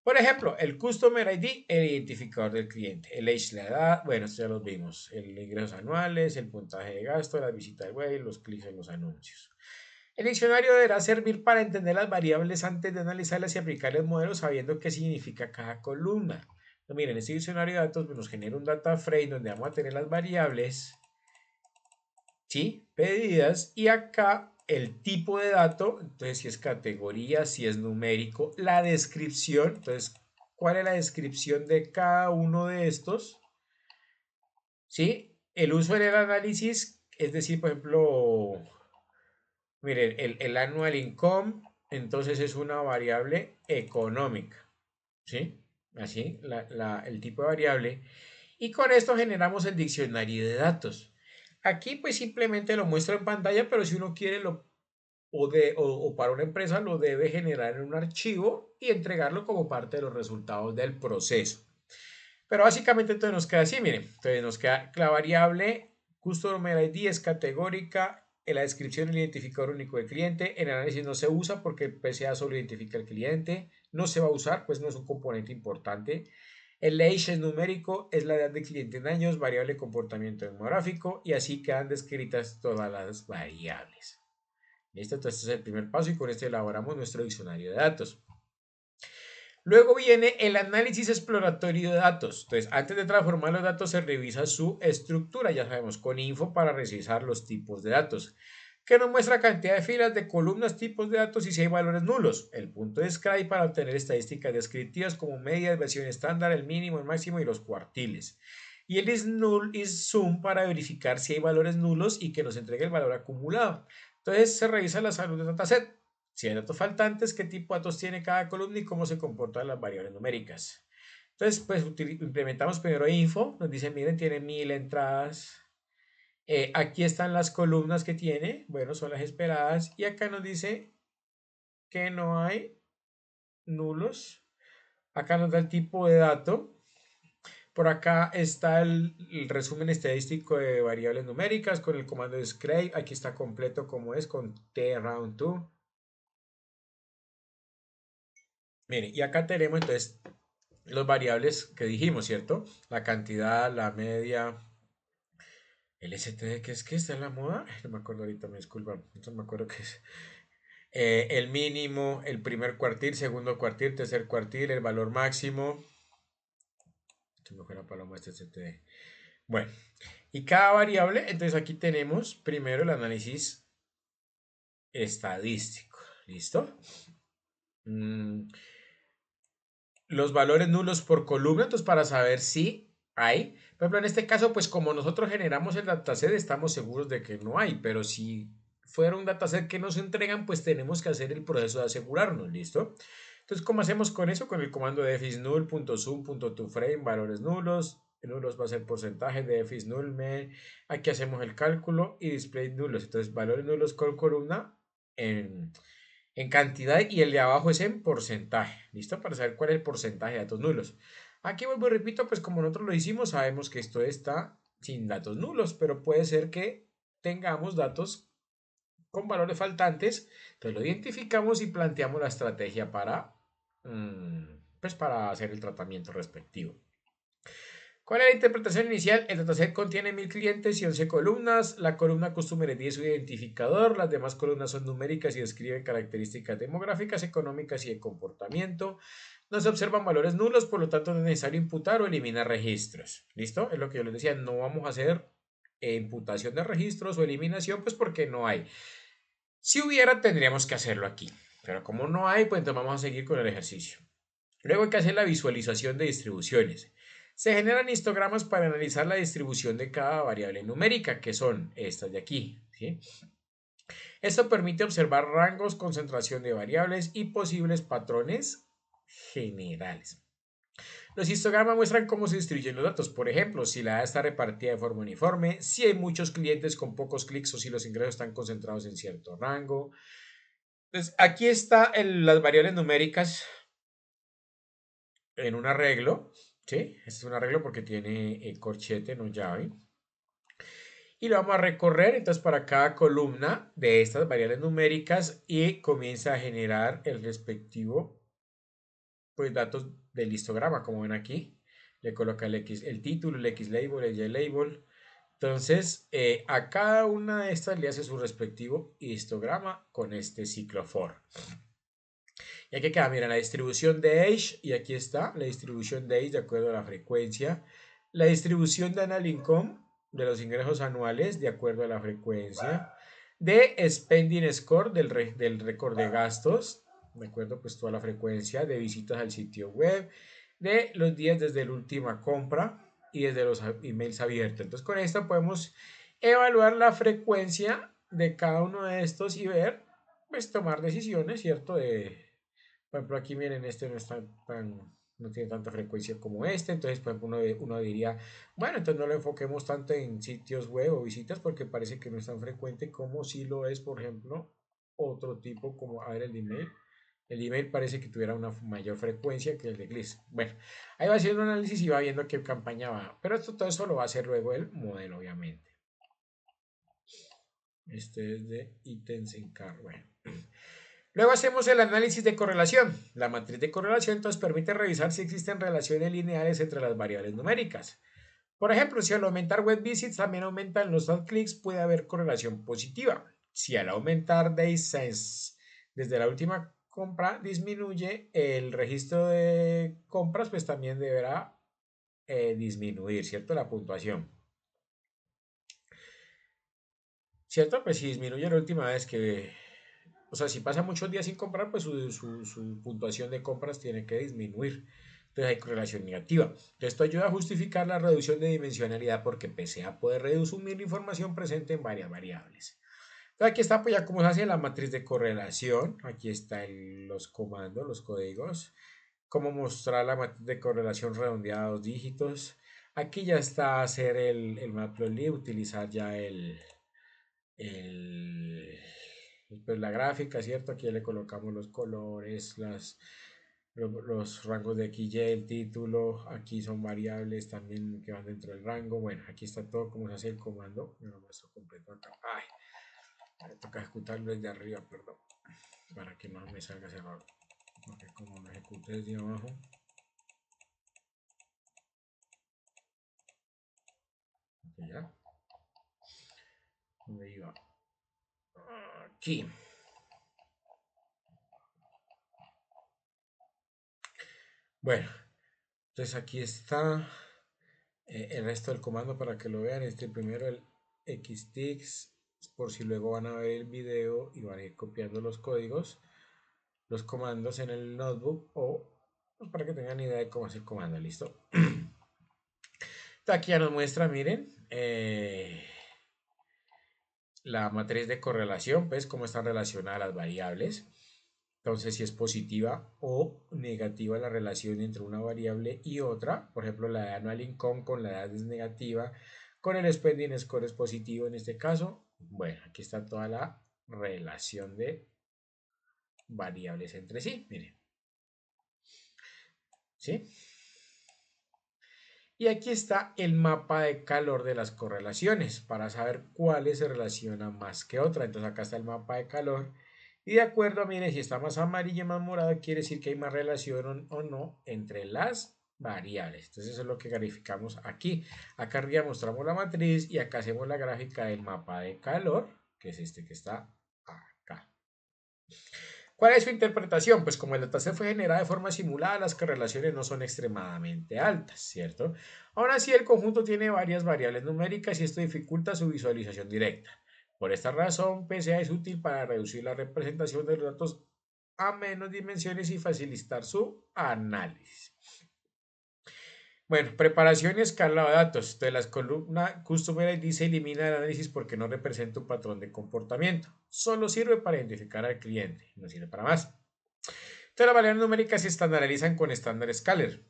Speaker 2: Por ejemplo, el Customer ID, el identificador del cliente, el age, la edad, bueno, esto ya los vimos, el ingresos anuales, el puntaje de gasto, las visitas web, los clics en los anuncios. El diccionario deberá servir para entender las variables antes de analizarlas y aplicar el modelo sabiendo qué significa cada columna. Entonces, miren, este diccionario de datos nos genera un data frame donde vamos a tener las variables, ¿sí? Pedidas, y acá el tipo de dato, entonces si es categoría, si es numérico, la descripción, entonces, ¿cuál es la descripción de cada uno de estos? ¿Sí? El uso del análisis, es decir, por ejemplo, miren, el annual income, entonces es una variable económica, ¿sí? Así, el tipo de variable. Y con esto generamos el diccionario de datos. Aquí pues simplemente lo muestro en pantalla, pero si uno quiere o para una empresa lo debe generar en un archivo y entregarlo como parte de los resultados del proceso. Pero básicamente entonces nos queda así, miren. Entonces nos queda la variable Customer ID es categórica, en la descripción el identificador único del cliente, en el análisis no se usa porque el PCA solo identifica el cliente, no se va a usar, pues no es un componente importante. El age es numérico, es la edad del cliente en años, variable comportamiento demográfico y así quedan descritas todas las variables. ¿Listo? Entonces este es el primer paso y con esto elaboramos nuestro diccionario de datos. Luego viene el análisis exploratorio de datos. Entonces, antes de transformar los datos se revisa su estructura, ya sabemos, con info para revisar los tipos de datos, que nos muestra cantidad de filas, de columnas, tipos de datos y si hay valores nulos. El punto de scribe para obtener estadísticas descriptivas como medias, versión estándar, el mínimo, el máximo y los cuartiles. Y el is null is sum para verificar si hay valores nulos y que nos entregue el valor acumulado. Entonces se revisa la salud del dataset. Si hay datos faltantes, qué tipo de datos tiene cada columna y cómo se comportan las variables numéricas. Entonces, pues implementamos primero info, nos dice, miren, tiene 1000 entradas. Aquí están las columnas que tiene, bueno, son las esperadas. Y acá nos dice que no hay nulos. Acá nos da el tipo de dato. Por acá está el resumen estadístico de variables numéricas con el comando de describe. Aquí está completo como es con t round 2. Miren, y acá tenemos entonces los variables que dijimos, ¿cierto? La cantidad, la media, el STD, ¿qué es que está en la moda? No me acuerdo ahorita, me disculpan, no me acuerdo qué es. El mínimo, el primer cuartil, segundo cuartil, tercer cuartil, el valor máximo. Se me fue la paloma este STD. Bueno, y cada variable, entonces aquí tenemos primero el análisis estadístico. ¿Listo? Mm, los valores nulos por columna, entonces para saber si hay. Por ejemplo, en este caso, pues como nosotros generamos el dataset, estamos seguros de que no hay, pero si fuera un dataset que nos entregan, pues tenemos que hacer el proceso de asegurarnos, ¿listo? Entonces, ¿cómo hacemos con eso? Con el comando de defisnull.zoom.toFrame, valores nulos. Nulos va a ser porcentaje de defisnull. Aquí hacemos el cálculo y display nulos. Entonces, valores nulos con columna en cantidad y el de abajo es en porcentaje. ¿Listo? Para saber cuál es el porcentaje de datos nulos. Aquí vuelvo y repito, pues como nosotros lo hicimos, sabemos que esto está sin datos nulos, pero puede ser que tengamos datos con valores faltantes. Entonces lo identificamos y planteamos la estrategia pues para hacer el tratamiento respectivo. ¿Cuál es la interpretación inicial? El dataset contiene 1000 clientes y 11 columnas. La columna Customer ID es su identificador. Las demás columnas son numéricas y describen características demográficas, económicas y de comportamiento. No se observan valores nulos, por lo tanto no es necesario imputar o eliminar registros. ¿Listo? Es lo que yo les decía, no vamos a hacer imputación de registros o eliminación, pues porque no hay. Si hubiera, tendríamos que hacerlo aquí. Pero como no hay, pues entonces vamos a seguir con el ejercicio. Luego hay que hacer la visualización de distribuciones. Se generan histogramas para analizar la distribución de cada variable numérica, que son estas de aquí, ¿sí? Esto permite observar rangos, concentración de variables y posibles patrones generales. Los histogramas muestran cómo se distribuyen los datos. Por ejemplo, si la data está repartida de forma uniforme, si hay muchos clientes con pocos clics o si los ingresos están concentrados en cierto rango. Entonces, aquí están las variables numéricas en un arreglo. ¿Sí? Este es un arreglo porque tiene corchete, no llave. Y lo vamos a recorrer entonces para cada columna de estas variables numéricas y comienza a generar el respectivo pues datos del histograma, como ven aquí. Le coloca el título, el X label, el Y label. Entonces, a cada una de estas le hace su respectivo histograma con este ciclo for. Y aquí queda, mira, la distribución de age, y aquí está la distribución de age de acuerdo a la frecuencia. La distribución de annual income, de los ingresos anuales, de acuerdo a la frecuencia. De spending score, del récord de gastos, de acuerdo pues toda la frecuencia. De visitas al sitio web. De los días desde la última compra y desde los emails abiertos. Entonces con esto podemos evaluar la frecuencia de cada uno de estos y ver, pues tomar decisiones, ¿cierto? Por ejemplo, aquí miren, este no está no tiene tanta frecuencia como este, entonces, por ejemplo, uno diría, bueno, entonces no lo enfoquemos tanto en sitios web o visitas porque parece que no es tan frecuente como si lo es, por ejemplo, otro tipo como, a ver, el email. El email parece que tuviera una mayor frecuencia que el de Gliss. Bueno, ahí va haciendo un análisis y va viendo qué campaña va, pero todo eso lo va a hacer luego el modelo, obviamente. Este es de ítems en carro. Bueno. Luego hacemos el análisis de correlación. La matriz de correlación entonces permite revisar si existen relaciones lineales entre las variables numéricas. Por ejemplo, si al aumentar web visits también aumentan los ad clicks, puede haber correlación positiva. Si al aumentar days sense desde la última compra disminuye el registro de compras, pues también deberá disminuir, ¿cierto? La puntuación. ¿Cierto? Pues si disminuye la última vez que, o sea, si pasa muchos días sin comprar, pues su puntuación de compras tiene que disminuir. Entonces hay correlación negativa. Esto ayuda a justificar la reducción de dimensionalidad porque pese a poder resumir la información presente en varias variables. Entonces aquí está pues ya cómo se hace la matriz de correlación. Aquí están los comandos, los códigos. Cómo mostrar la matriz de correlación redondeada a 2 dígitos. Aquí ya está hacer el matplotlib, utilizar ya el, pues la gráfica, ¿cierto? Aquí ya le colocamos los colores, los rangos de XY, el título. Aquí son variables también que van dentro del rango. Bueno, aquí está todo como se hace el comando. Me lo muestro completo acá. Ay, me toca ejecutarlo desde arriba, perdón. Para que no me salga ese error. Porque como lo ejecuté desde abajo. Aquí ya. ¿Dónde iba? Aquí. Bueno, entonces aquí está el resto del comando para que lo vean. Este primero, el xtix, por si luego van a ver el video y van a ir copiando los códigos, los comandos en el notebook o pues, para que tengan idea de cómo hacer el comando. ¿Listo? Aquí ya nos muestra, miren, la matriz de correlación, pues cómo están relacionadas las variables. Entonces, si es positiva o negativa la relación entre una variable y otra, por ejemplo, la de annual income con la edad es negativa, con el spending score es positivo en este caso. Bueno, aquí está toda la relación de variables entre sí, miren. ¿Sí? Y aquí está el mapa de calor de las correlaciones para saber cuáles se relacionan más que otra. Entonces acá está el mapa de calor. Y de acuerdo, miren, si está más amarillo y más morado, quiere decir que hay más relación o no entre las variables. Entonces eso es lo que verificamos aquí. Acá arriba mostramos la matriz y acá hacemos la gráfica del mapa de calor, que es este que está acá. ¿Cuál es su interpretación? Pues como el dataset fue generado de forma simulada, las correlaciones no son extremadamente altas, ¿cierto? Aún así, el conjunto tiene varias variables numéricas y esto dificulta su visualización directa. Por esta razón, PCA es útil para reducir la representación de los datos a menos dimensiones y facilitar su análisis. Bueno, preparación y escalado de datos. Entonces, la columna Customer ID se elimina del análisis porque no representa un patrón de comportamiento. Solo sirve para identificar al cliente, no sirve para más. Entonces, las variables numéricas se estandarizan con estándar scaler.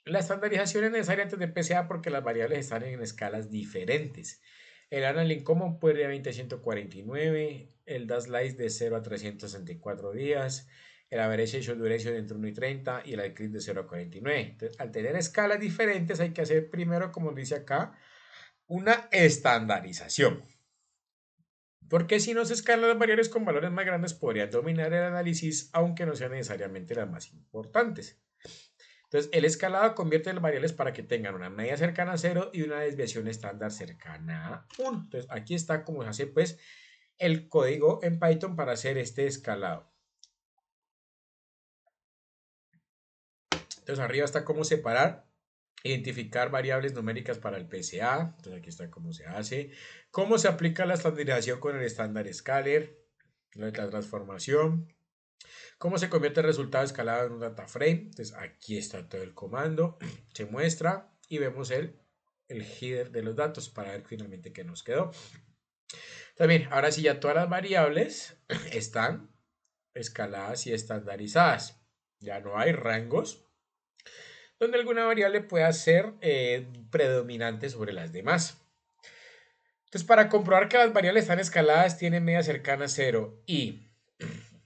Speaker 2: La estandarización es necesaria antes de PCA porque las variables están en escalas diferentes. El Analytic Common puede de 20 a 149, el DASLice de 0 a 364 días, el Average Issue Duration entre 1 y 30 y el Iclip de 0 a 49. Entonces, al tener escalas diferentes hay que hacer primero, como dice acá, una estandarización. Porque si no se escalan las variables con valores más grandes podrían dominar el análisis, aunque no sean necesariamente las más importantes. Entonces, el escalado convierte las variables para que tengan una media cercana a 0 y una desviación estándar cercana a 1. Entonces, aquí está cómo se hace pues el código en Python para hacer este escalado. Entonces, arriba está cómo separar, identificar variables numéricas para el PCA. Entonces, aquí está cómo se hace. Cómo se aplica la estandarización con el estándar scaler, la transformación. ¿Cómo se convierte el resultado escalado en un data frame? Entonces aquí está todo el comando, se muestra y vemos el header de los datos para ver finalmente qué nos quedó. También, ahora sí ya todas las variables están escaladas y estandarizadas. Ya no hay rangos donde alguna variable pueda ser predominante sobre las demás. Entonces, para comprobar que las variables están escaladas, tienen media cercana a 0 y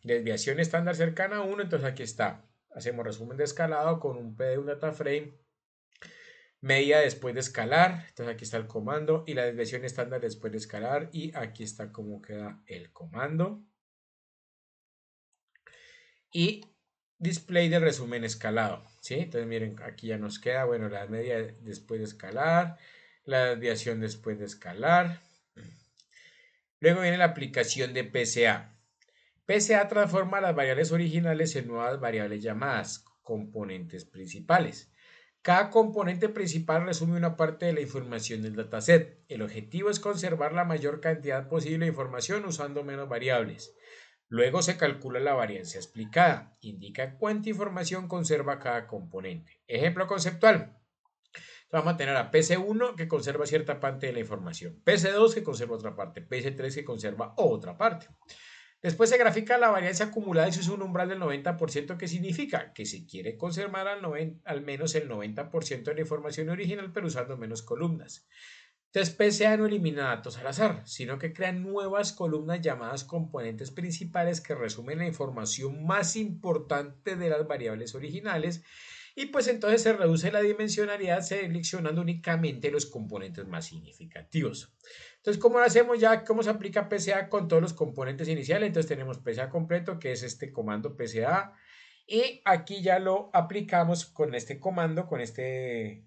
Speaker 2: desviación estándar cercana a 1, entonces aquí está. Hacemos resumen de escalado con un P de un data frame, media después de escalar, entonces aquí está el comando y la desviación estándar después de escalar y aquí está cómo queda el comando. Y display de resumen escalado, ¿sí? Entonces miren, aquí ya nos queda, bueno, la media después de escalar, la desviación después de escalar. Luego viene la aplicación de PCA. PCA transforma las variables originales en nuevas variables llamadas componentes principales. Cada componente principal resume una parte de la información del dataset. El objetivo es conservar la mayor cantidad posible de información usando menos variables. Luego se calcula la varianza explicada. Indica cuánta información conserva cada componente. Ejemplo conceptual. Vamos a tener a PC1 que conserva cierta parte de la información, PC2 que conserva otra parte, PC3 que conserva otra parte. Después se grafica la varianza acumulada y se usa un umbral del 90%, que significa que se quiere conservar al menos el 90% de la información original, pero usando menos columnas. Entonces, PCA no elimina datos al azar, sino que crea nuevas columnas llamadas componentes principales que resumen la información más importante de las variables originales y pues entonces se reduce la dimensionalidad seleccionando únicamente los componentes más significativos. Entonces, ¿cómo lo hacemos ya? ¿Cómo se aplica PCA con todos los componentes iniciales? Entonces tenemos PCA completo, que es este comando PCA, y aquí ya lo aplicamos con este comando, con este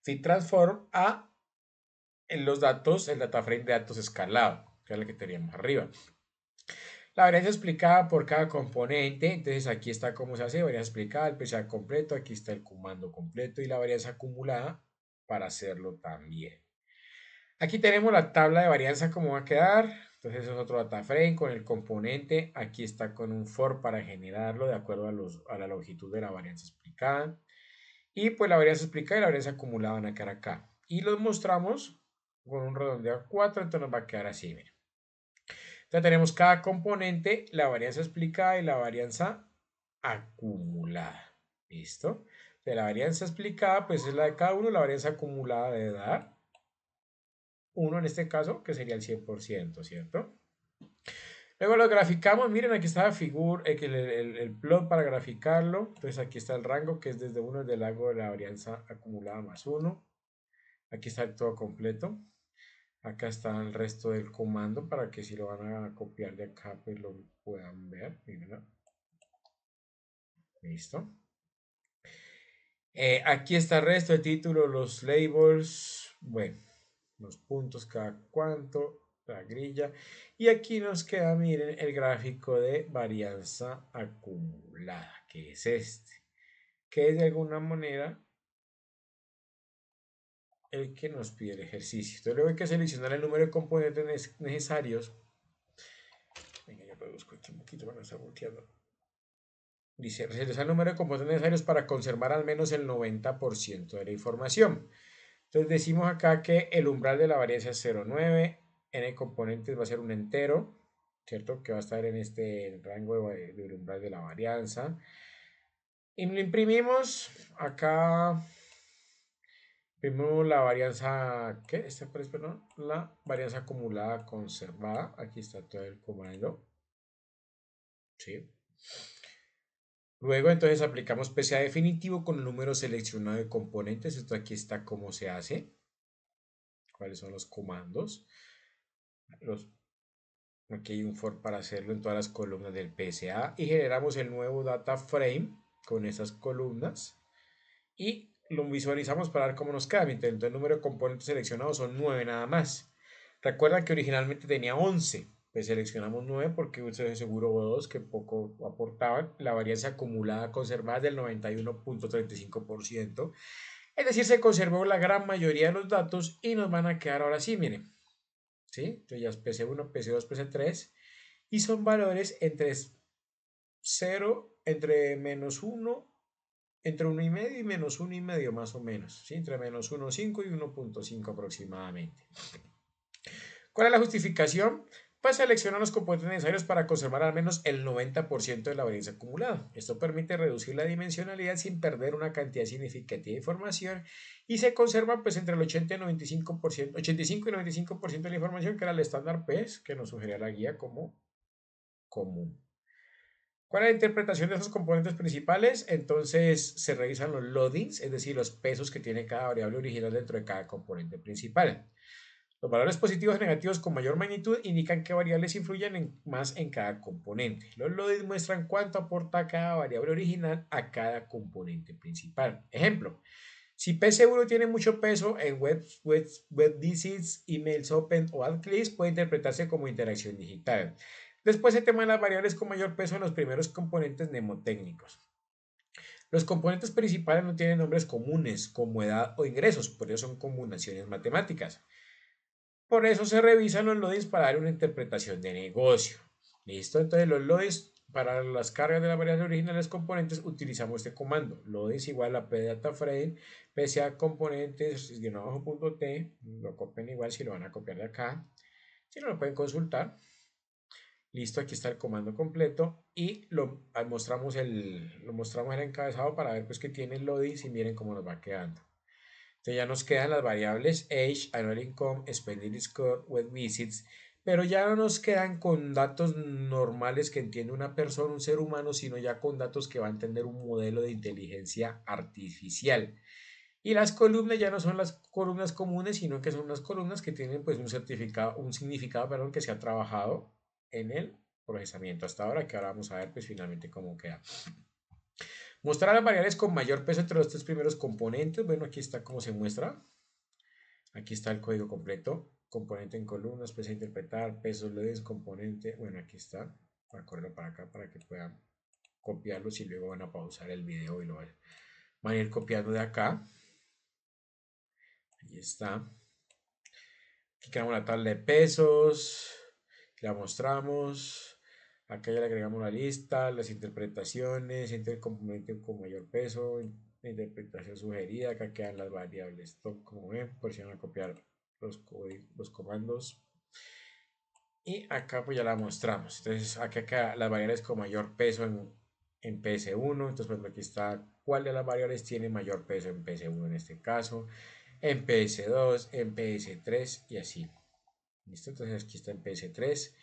Speaker 2: fit transform a en los datos, el data frame de datos escalado, que es el que teníamos arriba. La varianza explicada por cada componente, entonces aquí está cómo se hace, varianza explicada, el PCA completo, aquí está el comando completo y la varianza acumulada para hacerlo también. Aquí tenemos la tabla de varianza, cómo va a quedar. Entonces es otro data frame con el componente. Aquí está con un for para generarlo de acuerdo a la longitud de la varianza explicada. Y pues la varianza explicada y la varianza acumulada van a quedar acá. Y los mostramos con un redondeo a 4, entonces nos va a quedar así, miren. Entonces tenemos cada componente, la varianza explicada y la varianza acumulada. ¿Listo? De la varianza explicada, pues es la de cada uno, la varianza acumulada debe dar 1 en este caso, que sería el 100%, ¿cierto? Luego lo graficamos, miren, aquí está el plot para graficarlo. Entonces aquí está el rango, que es desde 1 desde el largo de la varianza acumulada más 1. Aquí está todo completo. Acá está el resto del comando para que si lo van a copiar de acá, pues lo puedan ver. Miren. Listo. Aquí está el resto de título, los labels, bueno, los puntos cada cuánto, la grilla. Y aquí nos queda, miren, el gráfico de varianza acumulada, que es este, que es de alguna manera el que nos pide el ejercicio. Entonces luego hay que seleccionar el número de componentes necesarios. Venga, yo reduzco aquí un poquito para no estar volteando. Dice, se les da el número de componentes necesarios para conservar al menos el 90% de la información. Entonces decimos acá que el umbral de la varianza es 0,9, n componentes va a ser un entero, ¿cierto? Que va a estar en este rango del umbral de la varianza. Y lo imprimimos acá. Imprimimos la varianza, ¿qué? Perdón, la varianza acumulada conservada. Aquí está todo el comando. ¿Sí? Luego entonces aplicamos PCA definitivo con el número seleccionado de componentes. Esto aquí está cómo se hace. ¿Cuáles son los comandos? Aquí hay un for para hacerlo en todas las columnas del PSA y generamos el nuevo data frame con esas columnas y lo visualizamos para ver cómo nos queda. Entonces el número de componentes seleccionados son 9 nada más. Recuerda que originalmente tenía 11. Pues seleccionamos 9 porque ustedes seguro 2 que poco aportaban. La varianza acumulada conservada es del 91.35%. Es decir, se conservó la gran mayoría de los datos y nos van a quedar ahora sí, miren. ¿Sí? Entonces ya es PC1, PC2, PC3 y son valores entre 0, entre menos 1, entre 1,5 y menos 1,5 más o menos, ¿sí? Entre menos 1,5 y 1,5 aproximadamente. ¿Cuál es la justificación? Pues selecciona los componentes necesarios para conservar al menos el 90% de la varianza acumulada. Esto permite reducir la dimensionalidad sin perder una cantidad significativa de información y se conserva pues entre el 80 y 95%, 85 y 95% de la información que era el estándar PES que nos sugería la guía como común. ¿Cuál es la interpretación de esos componentes principales? Entonces se revisan los loadings, es decir, los pesos que tiene cada variable original dentro de cada componente principal. Los valores positivos y negativos con mayor magnitud indican qué variables influyen más en cada componente. Los loadings muestran cuánto aporta cada variable original a cada componente principal. Ejemplo, si PC1 tiene mucho peso en web visits, emails open o ad clicks, puede interpretarse como interacción digital. Después se toman las variables con mayor peso en los primeros componentes mnemotécnicos. Los componentes principales no tienen nombres comunes como edad o ingresos, por eso son combinaciones matemáticas. Por eso se revisan los loadings para dar una interpretación de negocio. ¿Listo? Entonces los loadings para las cargas de las variables originales componentes utilizamos este comando. Loadings igual a pdata_frame, pca componentes, -t, lo copian igual si lo van a copiar de acá. Si no, lo pueden consultar. Listo, aquí está el comando completo y mostramos el encabezado para ver pues que tiene el loadings y miren cómo nos va quedando. Entonces ya nos quedan las variables age, annual income, spending score, web visits, pero ya no nos quedan con datos normales que entiende una persona, un ser humano, sino ya con datos que va a entender un modelo de inteligencia artificial. Y las columnas ya no son las columnas comunes, sino que son unas columnas que tienen pues un significado, perdón, que se ha trabajado en el procesamiento hasta ahora, que ahora vamos a ver pues finalmente cómo queda. Mostrar las variables con mayor peso entre los tres primeros componentes. Bueno, aquí está cómo se muestra. Aquí está el código completo. Componente en columnas, peso a interpretar, peso, loadings, componente. Bueno, aquí está. Voy a correrlo para acá para que puedan copiarlos y luego van a pausar el video y lo van a ir copiando de acá. Ahí está. Aquí creamos la tabla de pesos. La mostramos. Acá ya le agregamos la lista, las interpretaciones, entre el componente con mayor peso, la interpretación sugerida. Acá quedan las variables top, como ven, por si van a copiar los comandos. Y acá pues ya la mostramos. Entonces acá quedan las variables con mayor peso en PS1. Entonces pues aquí está cuál de las variables tiene mayor peso en PS1 en este caso, en PS2, en PS3 y así. ¿Listo? Entonces aquí está en PS3.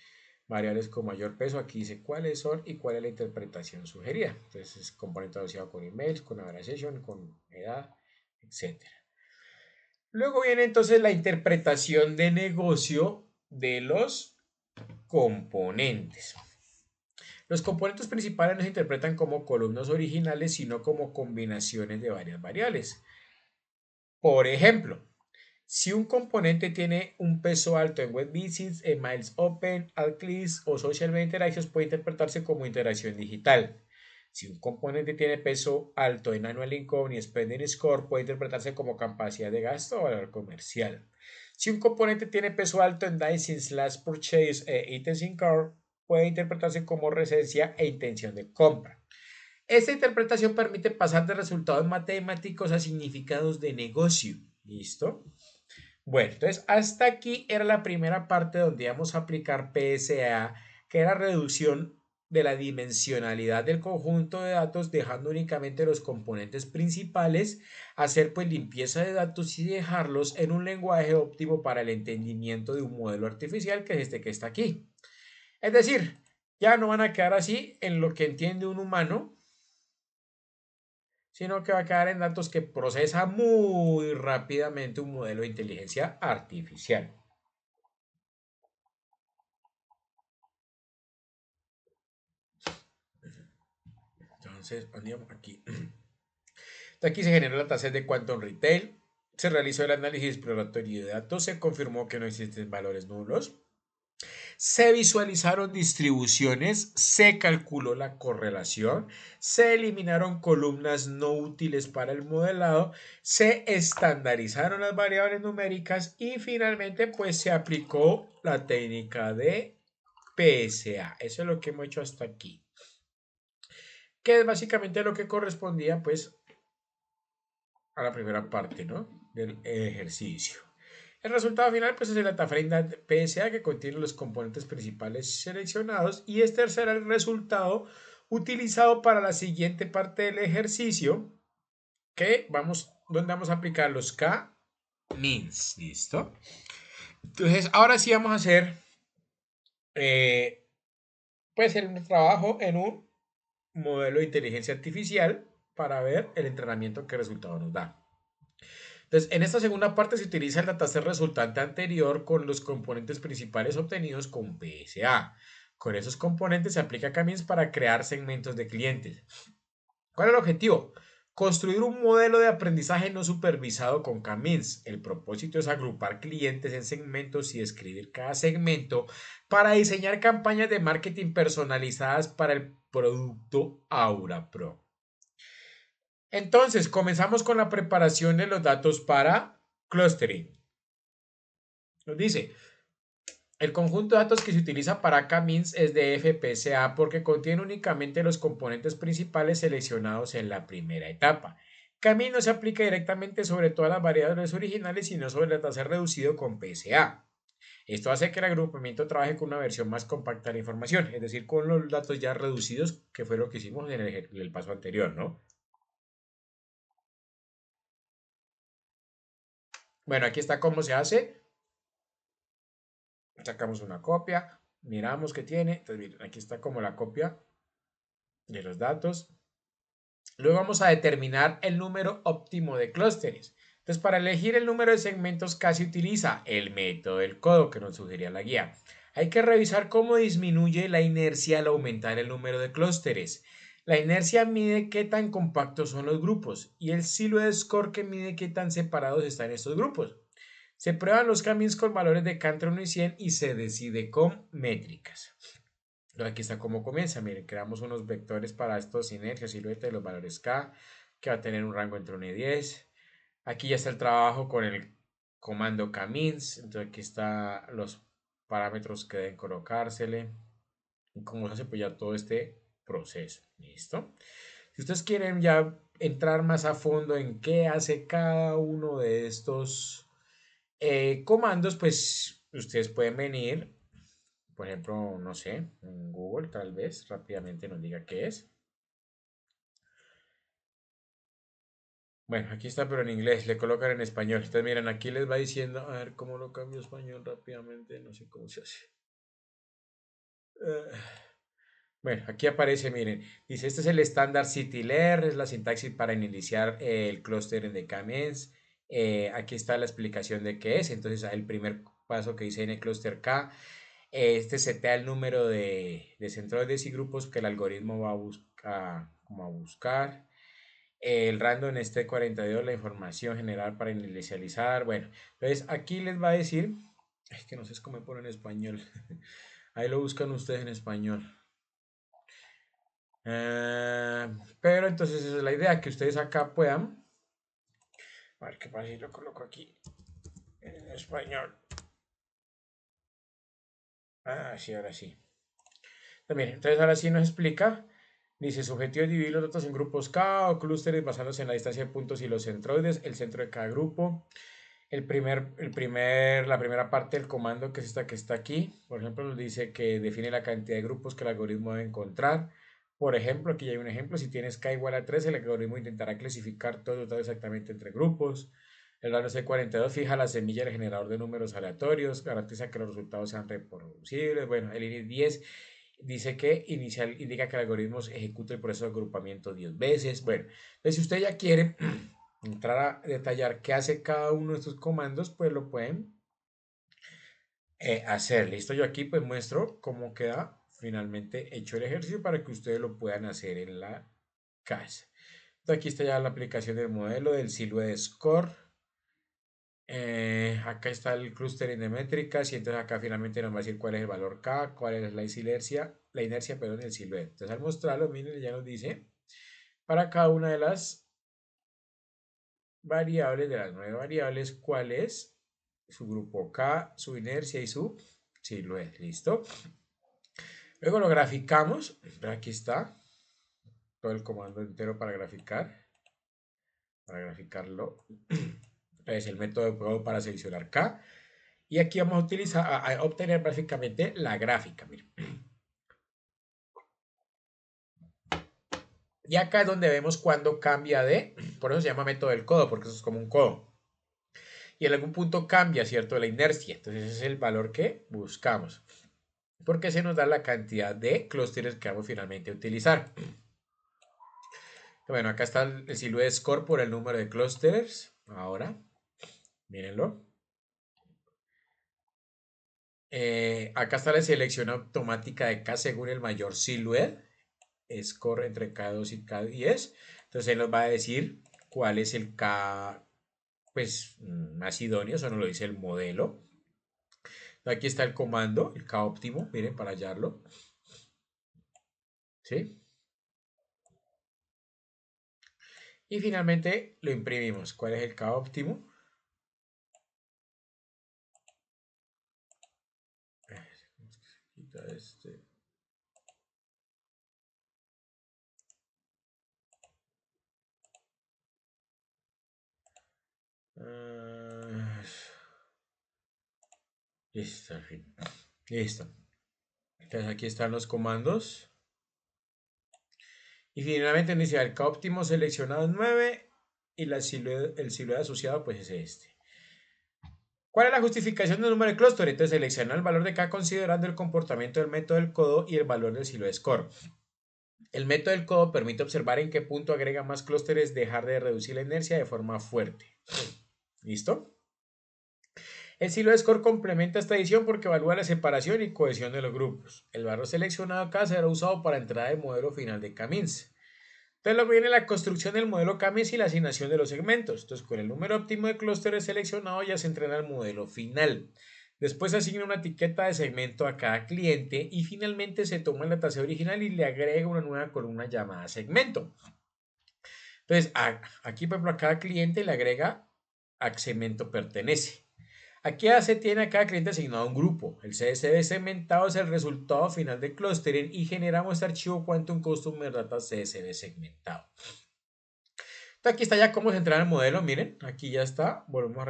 Speaker 2: Variables con mayor peso, aquí dice cuáles son y cuál es la interpretación sugerida. Entonces es componente asociado con emails, con average session, con edad, etc. Luego viene entonces la interpretación de negocio de los componentes. Los componentes principales no se interpretan como columnas originales, sino como combinaciones de varias variables. Por ejemplo, si un componente tiene un peso alto en web visits, en miles open, ad clicks o social media interactions, puede interpretarse como interacción digital. Si un componente tiene peso alto en annual income y spending score, puede interpretarse como capacidad de gasto o valor comercial. Si un componente tiene peso alto en dicing/purchase e items in cart, puede interpretarse como recencia e intención de compra. Esta interpretación permite pasar de resultados matemáticos a significados de negocio. ¿Listo? Bueno, entonces hasta aquí era la primera parte donde íbamos a aplicar PSA, que era reducción de la dimensionalidad del conjunto de datos, dejando únicamente los componentes principales, hacer pues limpieza de datos y dejarlos en un lenguaje óptimo para el entendimiento de un modelo artificial, que es este que está aquí. Es decir, ya no van a quedar así en lo que entiende un humano, sino que va a quedar en datos que procesa muy rápidamente un modelo de inteligencia artificial. Entonces, andamos aquí. Aquí se generó la tasa de Quantum Retail, se realizó el análisis exploratorio de datos, se confirmó que no existen valores nulos, se visualizaron distribuciones, se calculó la correlación, se eliminaron columnas no útiles para el modelado, se estandarizaron las variables numéricas y finalmente pues se aplicó la técnica de PSA. Eso es lo que hemos hecho hasta aquí, que es básicamente lo que correspondía pues a la primera parte, ¿no? Del ejercicio. El resultado final pues es el Atafrenda PSA, que contiene los componentes principales seleccionados, y este será el resultado utilizado para la siguiente parte del ejercicio, donde vamos a aplicar los K-means. ¿Listo? Entonces, ahora sí vamos a hacer pues el trabajo en un modelo de inteligencia artificial para ver el entrenamiento que resultado nos da. Entonces, en esta segunda parte se utiliza el dataset resultante anterior con los componentes principales obtenidos con PSA. Con esos componentes se aplica K-means para crear segmentos de clientes. ¿Cuál es el objetivo? Construir un modelo de aprendizaje no supervisado con K-means. El propósito es agrupar clientes en segmentos y escribir cada segmento para diseñar campañas de marketing personalizadas para el producto Aura Pro. Entonces, comenzamos con la preparación de los datos para clustering. Nos dice, el conjunto de datos que se utiliza para K-means es de FPCA porque contiene únicamente los componentes principales seleccionados en la primera etapa. K-means no se aplica directamente sobre todas las variables originales, sino sobre el dataset reducido con PSA. Esto hace que el agrupamiento trabaje con una versión más compacta de la información, es decir, con los datos ya reducidos, que fue lo que hicimos en el paso anterior, ¿no? Bueno, aquí está cómo se hace. Sacamos una copia, miramos qué tiene. Entonces, miren, aquí está como la copia de los datos. Luego vamos a determinar el número óptimo de clústeres. Entonces, para elegir el número de segmentos casi utiliza el método del codo que nos sugería la guía. Hay que revisar cómo disminuye la inercia al aumentar el número de clústeres. La inercia mide qué tan compactos son los grupos y el silhouette score que mide qué tan separados están estos grupos. Se prueban los K-means con valores de K entre 1 y 100 y se decide con métricas. Aquí está cómo comienza. Miren, creamos unos vectores para estos sinergias, silueta de los valores K, que va a tener un rango entre 1 y 10. Aquí ya está el trabajo con el comando K-means. Entonces aquí están los parámetros que deben colocársele. Y cómo se hace pues ya todo este proceso. ¿Listo? Si ustedes quieren ya entrar más a fondo en qué hace cada uno de estos comandos, pues ustedes pueden venir, por ejemplo, no sé, en Google tal vez rápidamente nos diga qué es. Bueno, aquí está, pero en inglés, le colocan en español. Entonces, miren, aquí les va diciendo, a ver cómo lo cambio a español rápidamente, no sé cómo se hace. Uh, bueno, aquí aparece, miren, dice, este es el estándar CityLear, es la sintaxis para iniciar el clúster de K-means. Aquí está la explicación de qué es. Entonces, el primer paso que dice en el clúster K, este setea el número de centroides y grupos que el algoritmo va a buscar, como a buscar. El random este 42, la información general para inicializar. Bueno, entonces aquí les va a decir, es que no sé cómo me pone en español. Ahí lo buscan ustedes en español. Pero entonces esa es la idea, que ustedes acá puedan. A ver qué pasa si lo coloco aquí en español. Ah, sí, ahora sí. También, entonces ahora sí nos explica Dice, su objetivo es dividir los datos en grupos K o clústeres basándose en la distancia de puntos y los centroides, el centro de cada grupo. La primera parte del comando, que es esta que está aquí, por ejemplo, nos dice que define la cantidad de grupos que el algoritmo debe encontrar. Por ejemplo, aquí ya hay un ejemplo, si tienes K igual a 3, el algoritmo intentará clasificar todos los datos exactamente entre grupos. El raro C42 fija la semilla del generador de números aleatorios, garantiza que los resultados sean reproducibles. Bueno, el init 10 dice que inicial indica que el algoritmo ejecuta el proceso de agrupamiento 10 veces. Bueno, entonces si usted ya quiere entrar a detallar qué hace cada uno de estos comandos, pues lo pueden hacer. Listo, yo aquí pues muestro cómo queda finalmente hecho el ejercicio para que ustedes lo puedan hacer en la casa. Entonces aquí está ya la aplicación del modelo del Silhouette Score. Acá está el clustering de métricas y entonces acá finalmente nos va a decir cuál es el valor K, cuál es la inercia, perdón, el silhouette. Entonces al mostrarlo, miren, ya nos dice para cada una de las variables, de las 9 variables, cuál es su grupo K, su inercia y su silhouette. ¿Listo? Luego lo graficamos. Aquí está todo el comando entero para graficar. Para graficarlo. Es el método de prueba para seleccionar K. Y aquí vamos a utilizar, a obtener básicamente la gráfica. Miren. Y acá es donde vemos cuando cambia de, por eso se llama método del codo, porque eso es como un codo. Y en algún punto cambia, ¿cierto? La inercia. Entonces ese es el valor que buscamos. Porque se nos da la cantidad de clústeres que vamos finalmente a utilizar. Bueno, acá está el Silhouette Score por el número de clústeres. Ahora, mírenlo. Acá está la selección automática de K según el mayor Silhouette Score entre K2 y K10. Entonces él nos va a decir cuál es el K pues más idóneo, eso nos lo dice el modelo. Aquí está el comando, el K óptimo, miren, para hallarlo. ¿Sí? Y finalmente lo imprimimos. ¿Cuál es el K óptimo? Este. Listo, al fin. Listo. Entonces aquí están los comandos. Y finalmente dice el K óptimo seleccionado es 9 y el silhouette asociado pues es este. ¿Cuál es la justificación del número de clúster? Entonces selecciona el valor de K considerando el comportamiento del método del codo y el valor del silhouette score. El método del codo permite observar en qué punto agrega más clústeres, dejar de reducir la inercia de forma fuerte. ¿Listo? El silhouette score complementa esta edición porque evalúa la separación y cohesión de los grupos. El valor seleccionado acá será usado para entrada del modelo final de Camins. Entonces luego viene la construcción del modelo Camins y la asignación de los segmentos. Entonces con el número óptimo de clústeres seleccionado ya se entrena el modelo final. Después se asigna una etiqueta de segmento a cada cliente y finalmente se toma el dataseo original y le agrega una nueva columna llamada segmento. Entonces aquí por ejemplo a cada cliente le agrega a qué segmento pertenece. Aquí ya se tiene a cada cliente asignado un grupo. El CSV segmentado es el resultado final de clustering y generamos este archivo Quantum Customer Data CSV segmentado. Entonces aquí está ya cómo se entrena el modelo. Miren, aquí ya está. Volvemos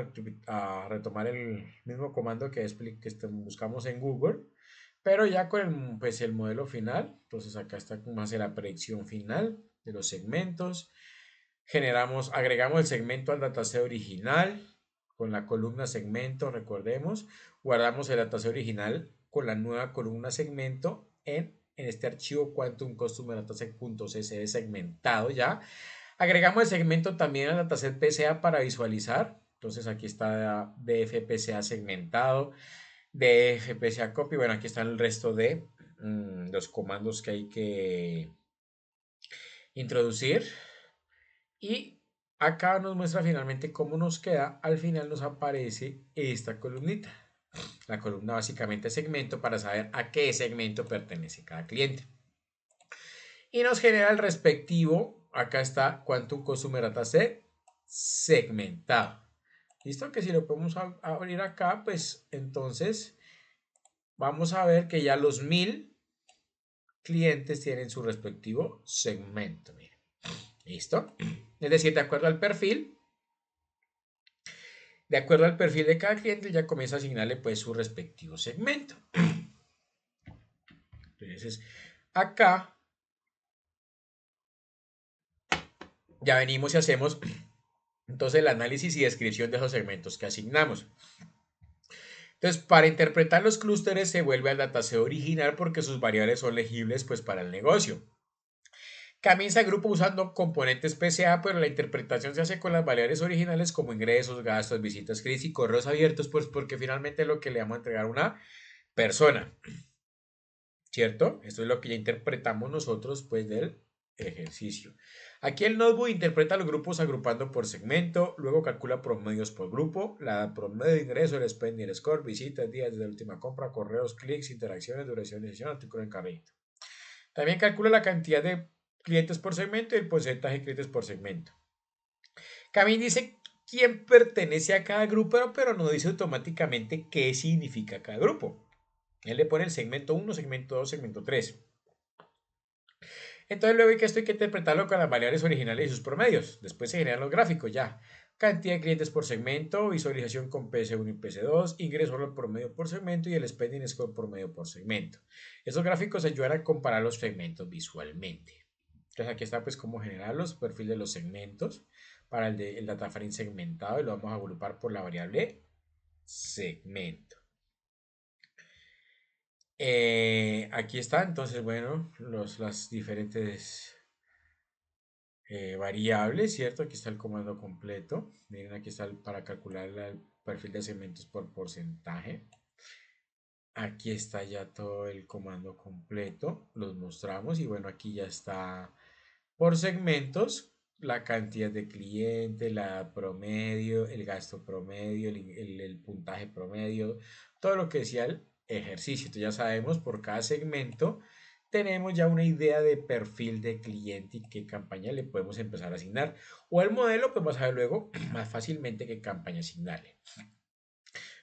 Speaker 2: a retomar el mismo comando que buscamos en Google, pero ya con el modelo final. Entonces acá está cómo hace la predicción final de los segmentos. Agregamos el segmento al dataset original con la columna segmento, recordemos. Guardamos el dataset original con la nueva columna segmento en este archivo Quantum Customer Dataset.csv segmentado ya. Agregamos el segmento también al dataset PCA para visualizar. Entonces aquí está DFPCA segmentado, DFPCA copy. Bueno, aquí están el resto de los comandos que hay que introducir. Y acá nos muestra finalmente cómo nos queda. Al final nos aparece esta columnita. La columna básicamente segmento para saber a qué segmento pertenece cada cliente. Y nos genera el respectivo, acá está Quantum Customer Dataset segmentado. ¿Listo? Que si lo podemos abrir acá, pues entonces vamos a ver que ya los 1000 clientes tienen su respectivo segmento. Miren. ¿Listo? Es decir, de acuerdo al perfil de cada cliente, ya comienza a asignarle pues su respectivo segmento. Entonces, acá ya venimos y hacemos entonces el análisis y descripción de esos segmentos que asignamos. Entonces, para interpretar los clústeres se vuelve al dataset original porque sus variables son legibles pues para el negocio. Comienza el grupo usando componentes PCA, pero la interpretación se hace con las variables originales como ingresos, gastos, visitas críticas y correos abiertos, pues porque finalmente es lo que le vamos a entregar a una persona, ¿cierto? Esto es lo que ya interpretamos nosotros pues del ejercicio. Aquí el notebook interpreta los grupos agrupando por segmento, luego calcula promedios por grupo, la promedio de ingreso, el spend y el score, visitas, días de la última compra, correos, clics, interacciones, duración de sesión, artículo en carrito. También calcula la cantidad de clientes por segmento y el porcentaje de clientes por segmento. Camille dice quién pertenece a cada grupo, pero no dice automáticamente qué significa cada grupo. Él le pone el segmento 1, segmento 2, segmento 3. Entonces luego esto hay que interpretarlo con las variables originales y sus promedios. Después se generan los gráficos ya. Cantidad de clientes por segmento, visualización con PC1 y PC2, ingreso al promedio por segmento y el spending score promedio por segmento. Esos gráficos ayudan a comparar los segmentos visualmente. Entonces aquí está pues cómo generarlos, perfil de los segmentos para el data frame segmentado y lo vamos a agrupar por la variable segmento. Aquí está, entonces, bueno, las diferentes variables, ¿cierto? Aquí está el comando completo. Miren, aquí está para calcular el perfil de segmentos por porcentaje. Aquí está ya todo el comando completo. Los mostramos y bueno, aquí ya está por segmentos la cantidad de clientes, la promedio, el gasto promedio, el puntaje promedio, todo lo que decía el ejercicio. Entonces ya sabemos por cada segmento tenemos ya una idea de perfil de cliente y qué campaña le podemos empezar a asignar. O el modelo, pues vamos a ver luego más fácilmente qué campaña asignarle.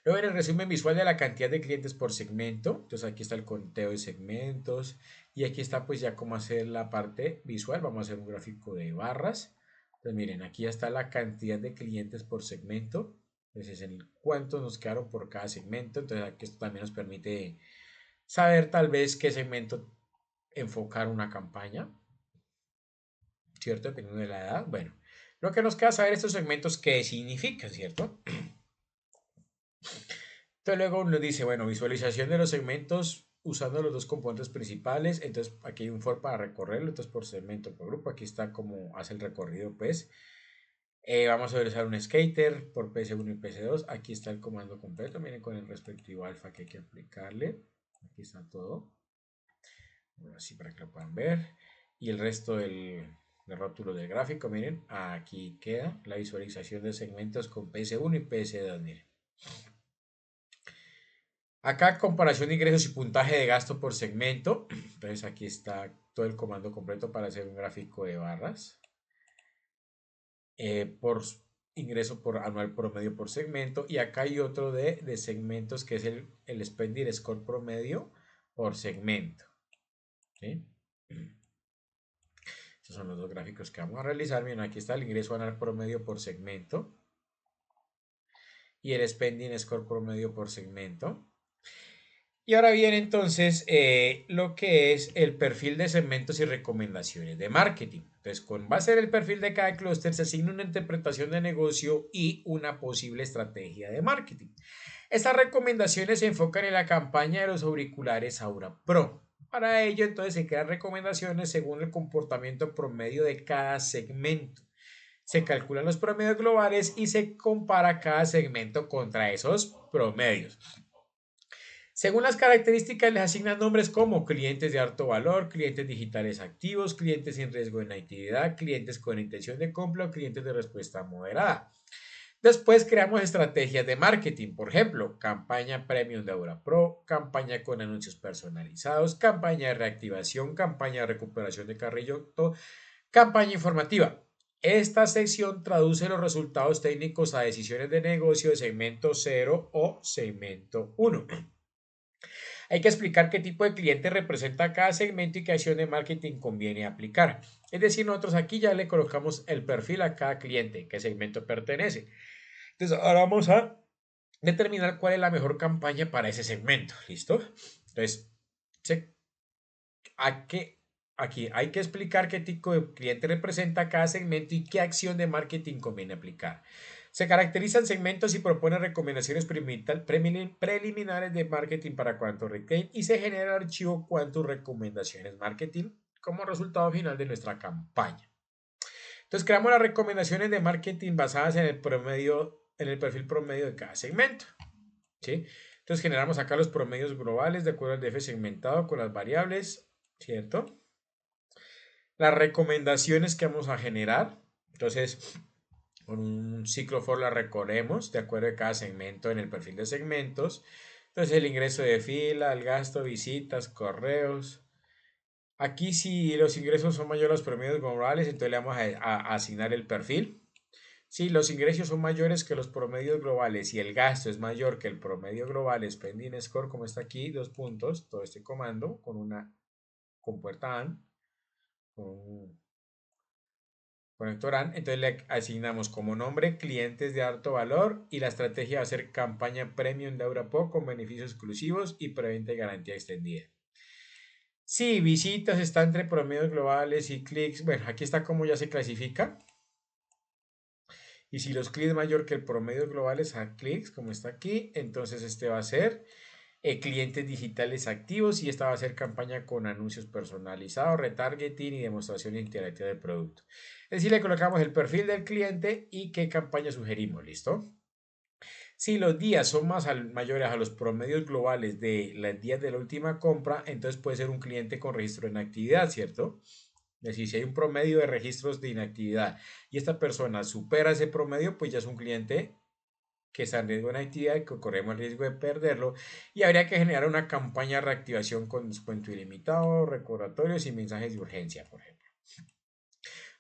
Speaker 2: Luego en el resumen visual de la cantidad de clientes por segmento, entonces aquí está el conteo de segmentos y aquí está pues ya cómo hacer la parte visual, vamos a hacer un gráfico de barras. Entonces miren, aquí ya está la cantidad de clientes por segmento, entonces el cuántos nos quedaron por cada segmento, entonces aquí esto también nos permite saber tal vez qué segmento enfocar una campaña, ¿cierto? Dependiendo de la edad. Bueno, lo que nos queda saber estos segmentos qué significan, ¿cierto? Entonces luego nos dice, bueno, visualización de los segmentos usando los dos componentes principales. Entonces aquí hay un for para recorrerlo, entonces por segmento, por grupo. Aquí está como hace el recorrido, pues. Vamos a utilizar un skater por PC1 y PC2. Aquí está el comando completo. Miren con el respectivo alfa que hay que aplicarle. Aquí está todo. Así para que lo puedan ver. Y el resto del rótulo del gráfico, miren, aquí queda la visualización de segmentos con PS1 y PS2, miren. Acá comparación de ingresos y puntaje de gasto por segmento. Entonces aquí está todo el comando completo para hacer un gráfico de barras. Por ingreso por anual promedio por segmento. Y acá hay otro de segmentos que es el spending score promedio por segmento. ¿Sí? Estos son los dos gráficos que vamos a realizar. Miren, aquí está el ingreso anual promedio por segmento. Y el spending score promedio por segmento. Y ahora viene entonces lo que es el perfil de segmentos y recomendaciones de marketing. Entonces, con base en el perfil de cada clúster se asigna una interpretación de negocio y una posible estrategia de marketing. Estas recomendaciones se enfocan en la campaña de los auriculares Aura Pro. Para ello, entonces, se crean recomendaciones según el comportamiento promedio de cada segmento. Se calculan los promedios globales y se compara cada segmento contra esos promedios. Según las características, les asignan nombres como clientes de alto valor, clientes digitales activos, clientes sin riesgo de inactividad, clientes con intención de compra o clientes de respuesta moderada. Después creamos estrategias de marketing, por ejemplo, campaña premium de Aura Pro, campaña con anuncios personalizados, campaña de reactivación, campaña de recuperación de carrillo, campaña informativa. Esta sección traduce los resultados técnicos a decisiones de negocio de segmento 0 o segmento 1. Hay que explicar qué tipo de cliente representa cada segmento y qué acción de marketing conviene aplicar. Es decir, nosotros aquí ya le colocamos el perfil a cada cliente, qué segmento pertenece. Entonces, ahora vamos a determinar cuál es la mejor campaña para ese segmento. ¿Listo? Entonces, aquí hay que explicar qué tipo de cliente representa cada segmento y qué acción de marketing conviene aplicar. Se caracterizan segmentos y propone recomendaciones preliminares de marketing para Quantum Retail y se genera el archivo Quantum Recomendaciones Marketing como resultado final de nuestra campaña. Entonces creamos las recomendaciones de marketing basadas en el promedio, en el perfil promedio de cada segmento. ¿Sí? Entonces generamos acá los promedios globales de acuerdo al DF segmentado con las variables, ¿cierto? Las recomendaciones que vamos a generar. Entonces, con un ciclo for la recorremos de acuerdo a cada segmento en el perfil de segmentos. Entonces, el ingreso de fila, el gasto, visitas, correos. Aquí, si los ingresos son mayores a los promedios globales, entonces le vamos a asignar el perfil. Si los ingresos son mayores que los promedios globales y el gasto es mayor que el promedio global, spending score, como está aquí, 2 puntos, todo este comando con una compuerta AND, con un conector AND, entonces le asignamos como nombre clientes de alto valor y la estrategia va a ser campaña premium de Aurapro con beneficios exclusivos y preventa y garantía extendida. Si visitas está entre promedios globales y clics, bueno, aquí está cómo ya se clasifica. Y si los clics mayor que el promedio global es a clics, como está aquí, entonces este va a ser clientes digitales activos y esta va a ser campaña con anuncios personalizados, retargeting y demostración interactiva del producto. Es decir, le colocamos el perfil del cliente y qué campaña sugerimos, ¿listo? Si los días son mayores a los promedios globales de los días de la última compra, entonces puede ser un cliente con registro en actividad, ¿cierto? Es decir, si hay un promedio de registros de inactividad y esta persona supera ese promedio, pues ya es un cliente que está en riesgo de inactividad y que corremos el riesgo de perderlo. Y habría que generar una campaña de reactivación con descuento ilimitado, recordatorios y mensajes de urgencia, por ejemplo.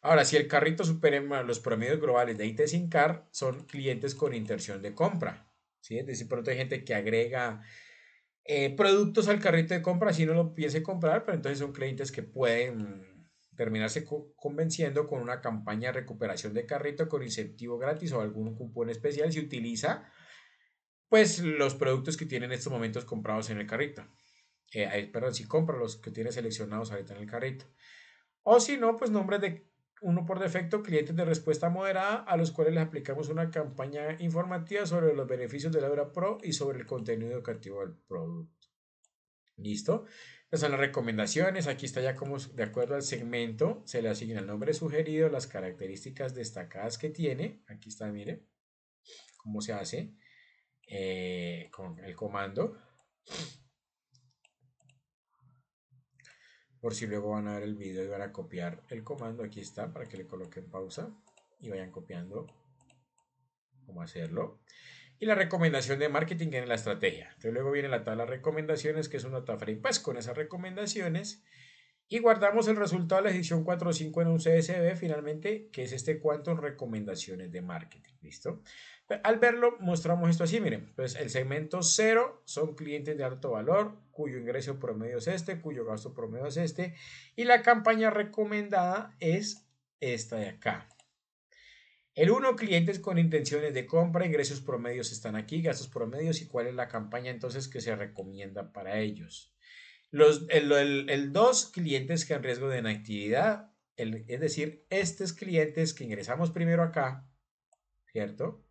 Speaker 2: Ahora, si el carrito supera los promedios globales de IT sin car, son clientes con intención de compra. ¿Sí? Es decir, pronto hay gente que agrega productos al carrito de compra si no lo piense comprar, pero entonces son clientes que pueden terminarse convenciendo con una campaña de recuperación de carrito con incentivo gratis o algún cupón especial si utiliza pues los productos que tienen en estos momentos comprados en el carrito. Perdón, si compra los que tiene seleccionados ahorita en el carrito. O si no, pues nombres de uno por defecto, clientes de respuesta moderada a los cuales les aplicamos una campaña informativa sobre los beneficios de la Obra Pro y sobre el contenido educativo del producto. ¿Listo? Estas son las recomendaciones. Aquí está ya como de acuerdo al segmento se le asigna el nombre sugerido, las características destacadas que tiene. Aquí está, mire, cómo se hace con el comando. Por si luego van a ver el video y van a copiar el comando, aquí está para que le coloquen pausa y vayan copiando cómo hacerlo. Y la recomendación de marketing en la estrategia. Entonces luego viene la tabla de recomendaciones, que es una tabla pues con esas recomendaciones y guardamos el resultado de la edición 4.5 en un CSV finalmente, que es este Quantum recomendaciones de marketing. ¿Listo? Al verlo, mostramos esto así, miren. Pues el segmento 0 son clientes de alto valor, cuyo ingreso promedio es este, cuyo gasto promedio es este, y la campaña recomendada es esta de acá. El 1, clientes con intenciones de compra, ingresos promedios están aquí, gastos promedios y cuál es la campaña entonces que se recomienda para ellos. El 2, clientes que en riesgo de inactividad, es decir, estos clientes que ingresamos primero acá, ¿cierto?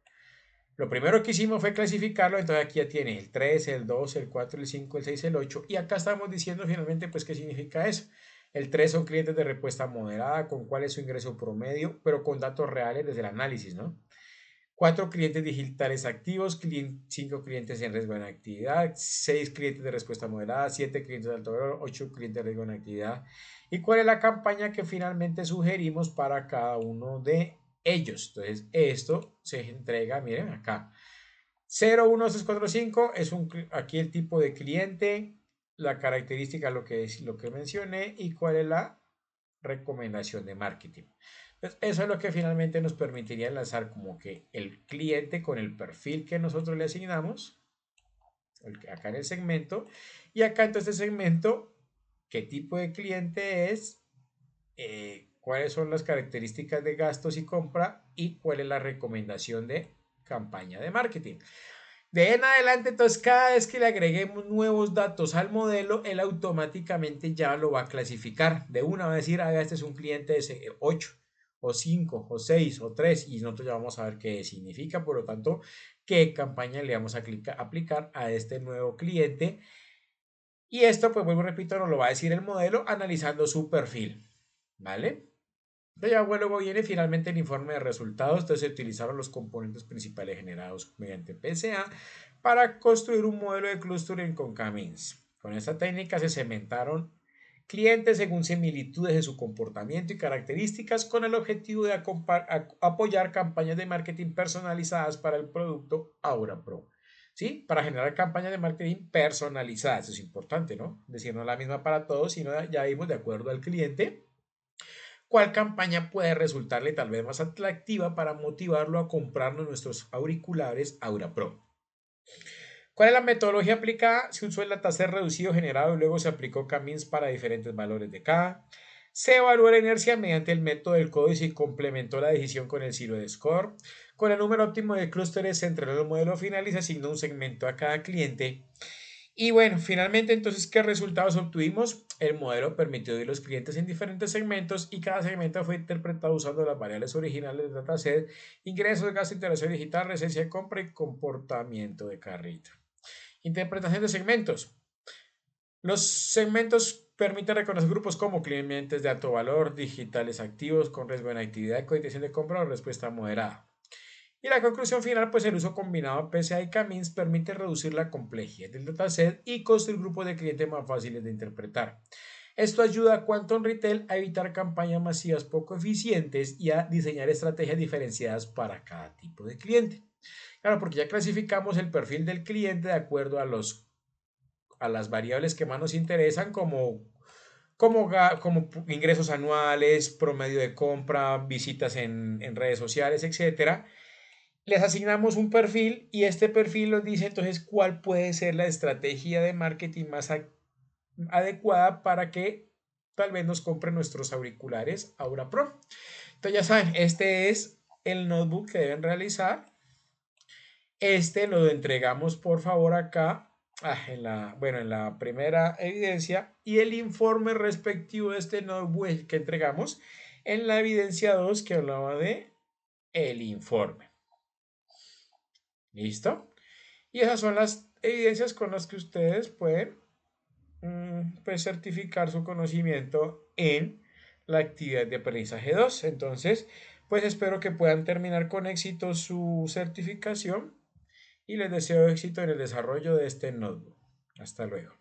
Speaker 2: Lo primero que hicimos fue clasificarlo, entonces aquí ya tiene el 3, el 2, el 4, el 5, el 6, el 8 y acá estamos diciendo finalmente pues qué significa eso. El 3 son clientes de respuesta moderada, con cuál es su ingreso promedio, pero con datos reales desde el análisis, ¿no? 4 clientes digitales activos, 5 clientes en riesgo de inactividad, 6 clientes de respuesta moderada, 7 clientes de alto valor, 8 clientes de riesgo de inactividad. ¿Y cuál es la campaña que finalmente sugerimos para cada uno de ellos? Entonces, esto se entrega, miren acá. 0, 1, 2, 3, 4, 5 es aquí el tipo de cliente, la característica, lo que mencioné y cuál es la recomendación de marketing. Entonces, eso es lo que finalmente nos permitiría enlazar como que el cliente con el perfil que nosotros le asignamos acá en el segmento, y acá en este segmento, qué tipo de cliente es, cuáles son las características de gastos y compra y cuál es la recomendación de campaña de marketing. De en adelante, entonces, cada vez que le agreguemos nuevos datos al modelo, él automáticamente ya lo va a clasificar. De una va a decir, este es un cliente de 8 o 5 o 6 o 3 y nosotros ya vamos a ver qué significa, por lo tanto, qué campaña le vamos a aplicar a este nuevo cliente. Y esto, pues vuelvo, repito, nos lo va a decir el modelo analizando su perfil, ¿vale? Entonces ya luego viene finalmente el informe de resultados. Entonces se utilizaron los componentes principales generados mediante PSA para construir un modelo de clustering con K-means. Con esta técnica se segmentaron clientes según similitudes de su comportamiento y características con el objetivo de apoyar campañas de marketing personalizadas para el producto Aura Pro. ¿Sí? Para generar campañas de marketing personalizadas. Eso es importante, ¿no? Es decir, no la misma para todos, sino ya vimos de acuerdo al cliente cuál campaña puede resultarle tal vez más atractiva para motivarlo a comprarnos nuestros auriculares Aura Pro. ¿Cuál es la metodología aplicada? Se usó el dataset reducido generado y luego se aplicó K-means para diferentes valores de K. Se evaluó la inercia mediante el método del codo y se complementó la decisión con el Zero Score. Con el número óptimo de clústeres se entrenó el modelo final y se asignó un segmento a cada cliente. Y bueno, finalmente entonces, ¿qué resultados obtuvimos? El modelo permitió dividir los clientes en diferentes segmentos y cada segmento fue interpretado usando las variables originales del dataset, ingresos, gasto, interacción digital, residencia de compra y comportamiento de carrito. Interpretación de segmentos. Los segmentos permiten reconocer grupos como clientes de alto valor, digitales activos con riesgo en actividad, cotización de compra o respuesta moderada. Y la conclusión final, pues el uso combinado de PSA y K-means permite reducir la complejidad del dataset y construir grupos de clientes más fáciles de interpretar. Esto ayuda a Quantum Retail a evitar campañas masivas poco eficientes y a diseñar estrategias diferenciadas para cada tipo de cliente. Claro, porque ya clasificamos el perfil del cliente de acuerdo a las variables que más nos interesan, como ingresos anuales, promedio de compra, visitas en redes sociales, etcétera. Les asignamos un perfil y este perfil nos dice entonces cuál puede ser la estrategia de marketing más adecuada para que tal vez nos compren nuestros auriculares Aura Pro. Entonces ya saben, este es el notebook que deben realizar. Este lo entregamos por favor acá en la primera evidencia y el informe respectivo de este notebook que entregamos en la evidencia 2 que hablaba de el informe. ¿Listo? Y esas son las evidencias con las que ustedes pueden pues, certificar su conocimiento en la actividad de aprendizaje 2. Entonces, pues espero que puedan terminar con éxito su certificación y les deseo éxito en el desarrollo de este notebook. Hasta luego.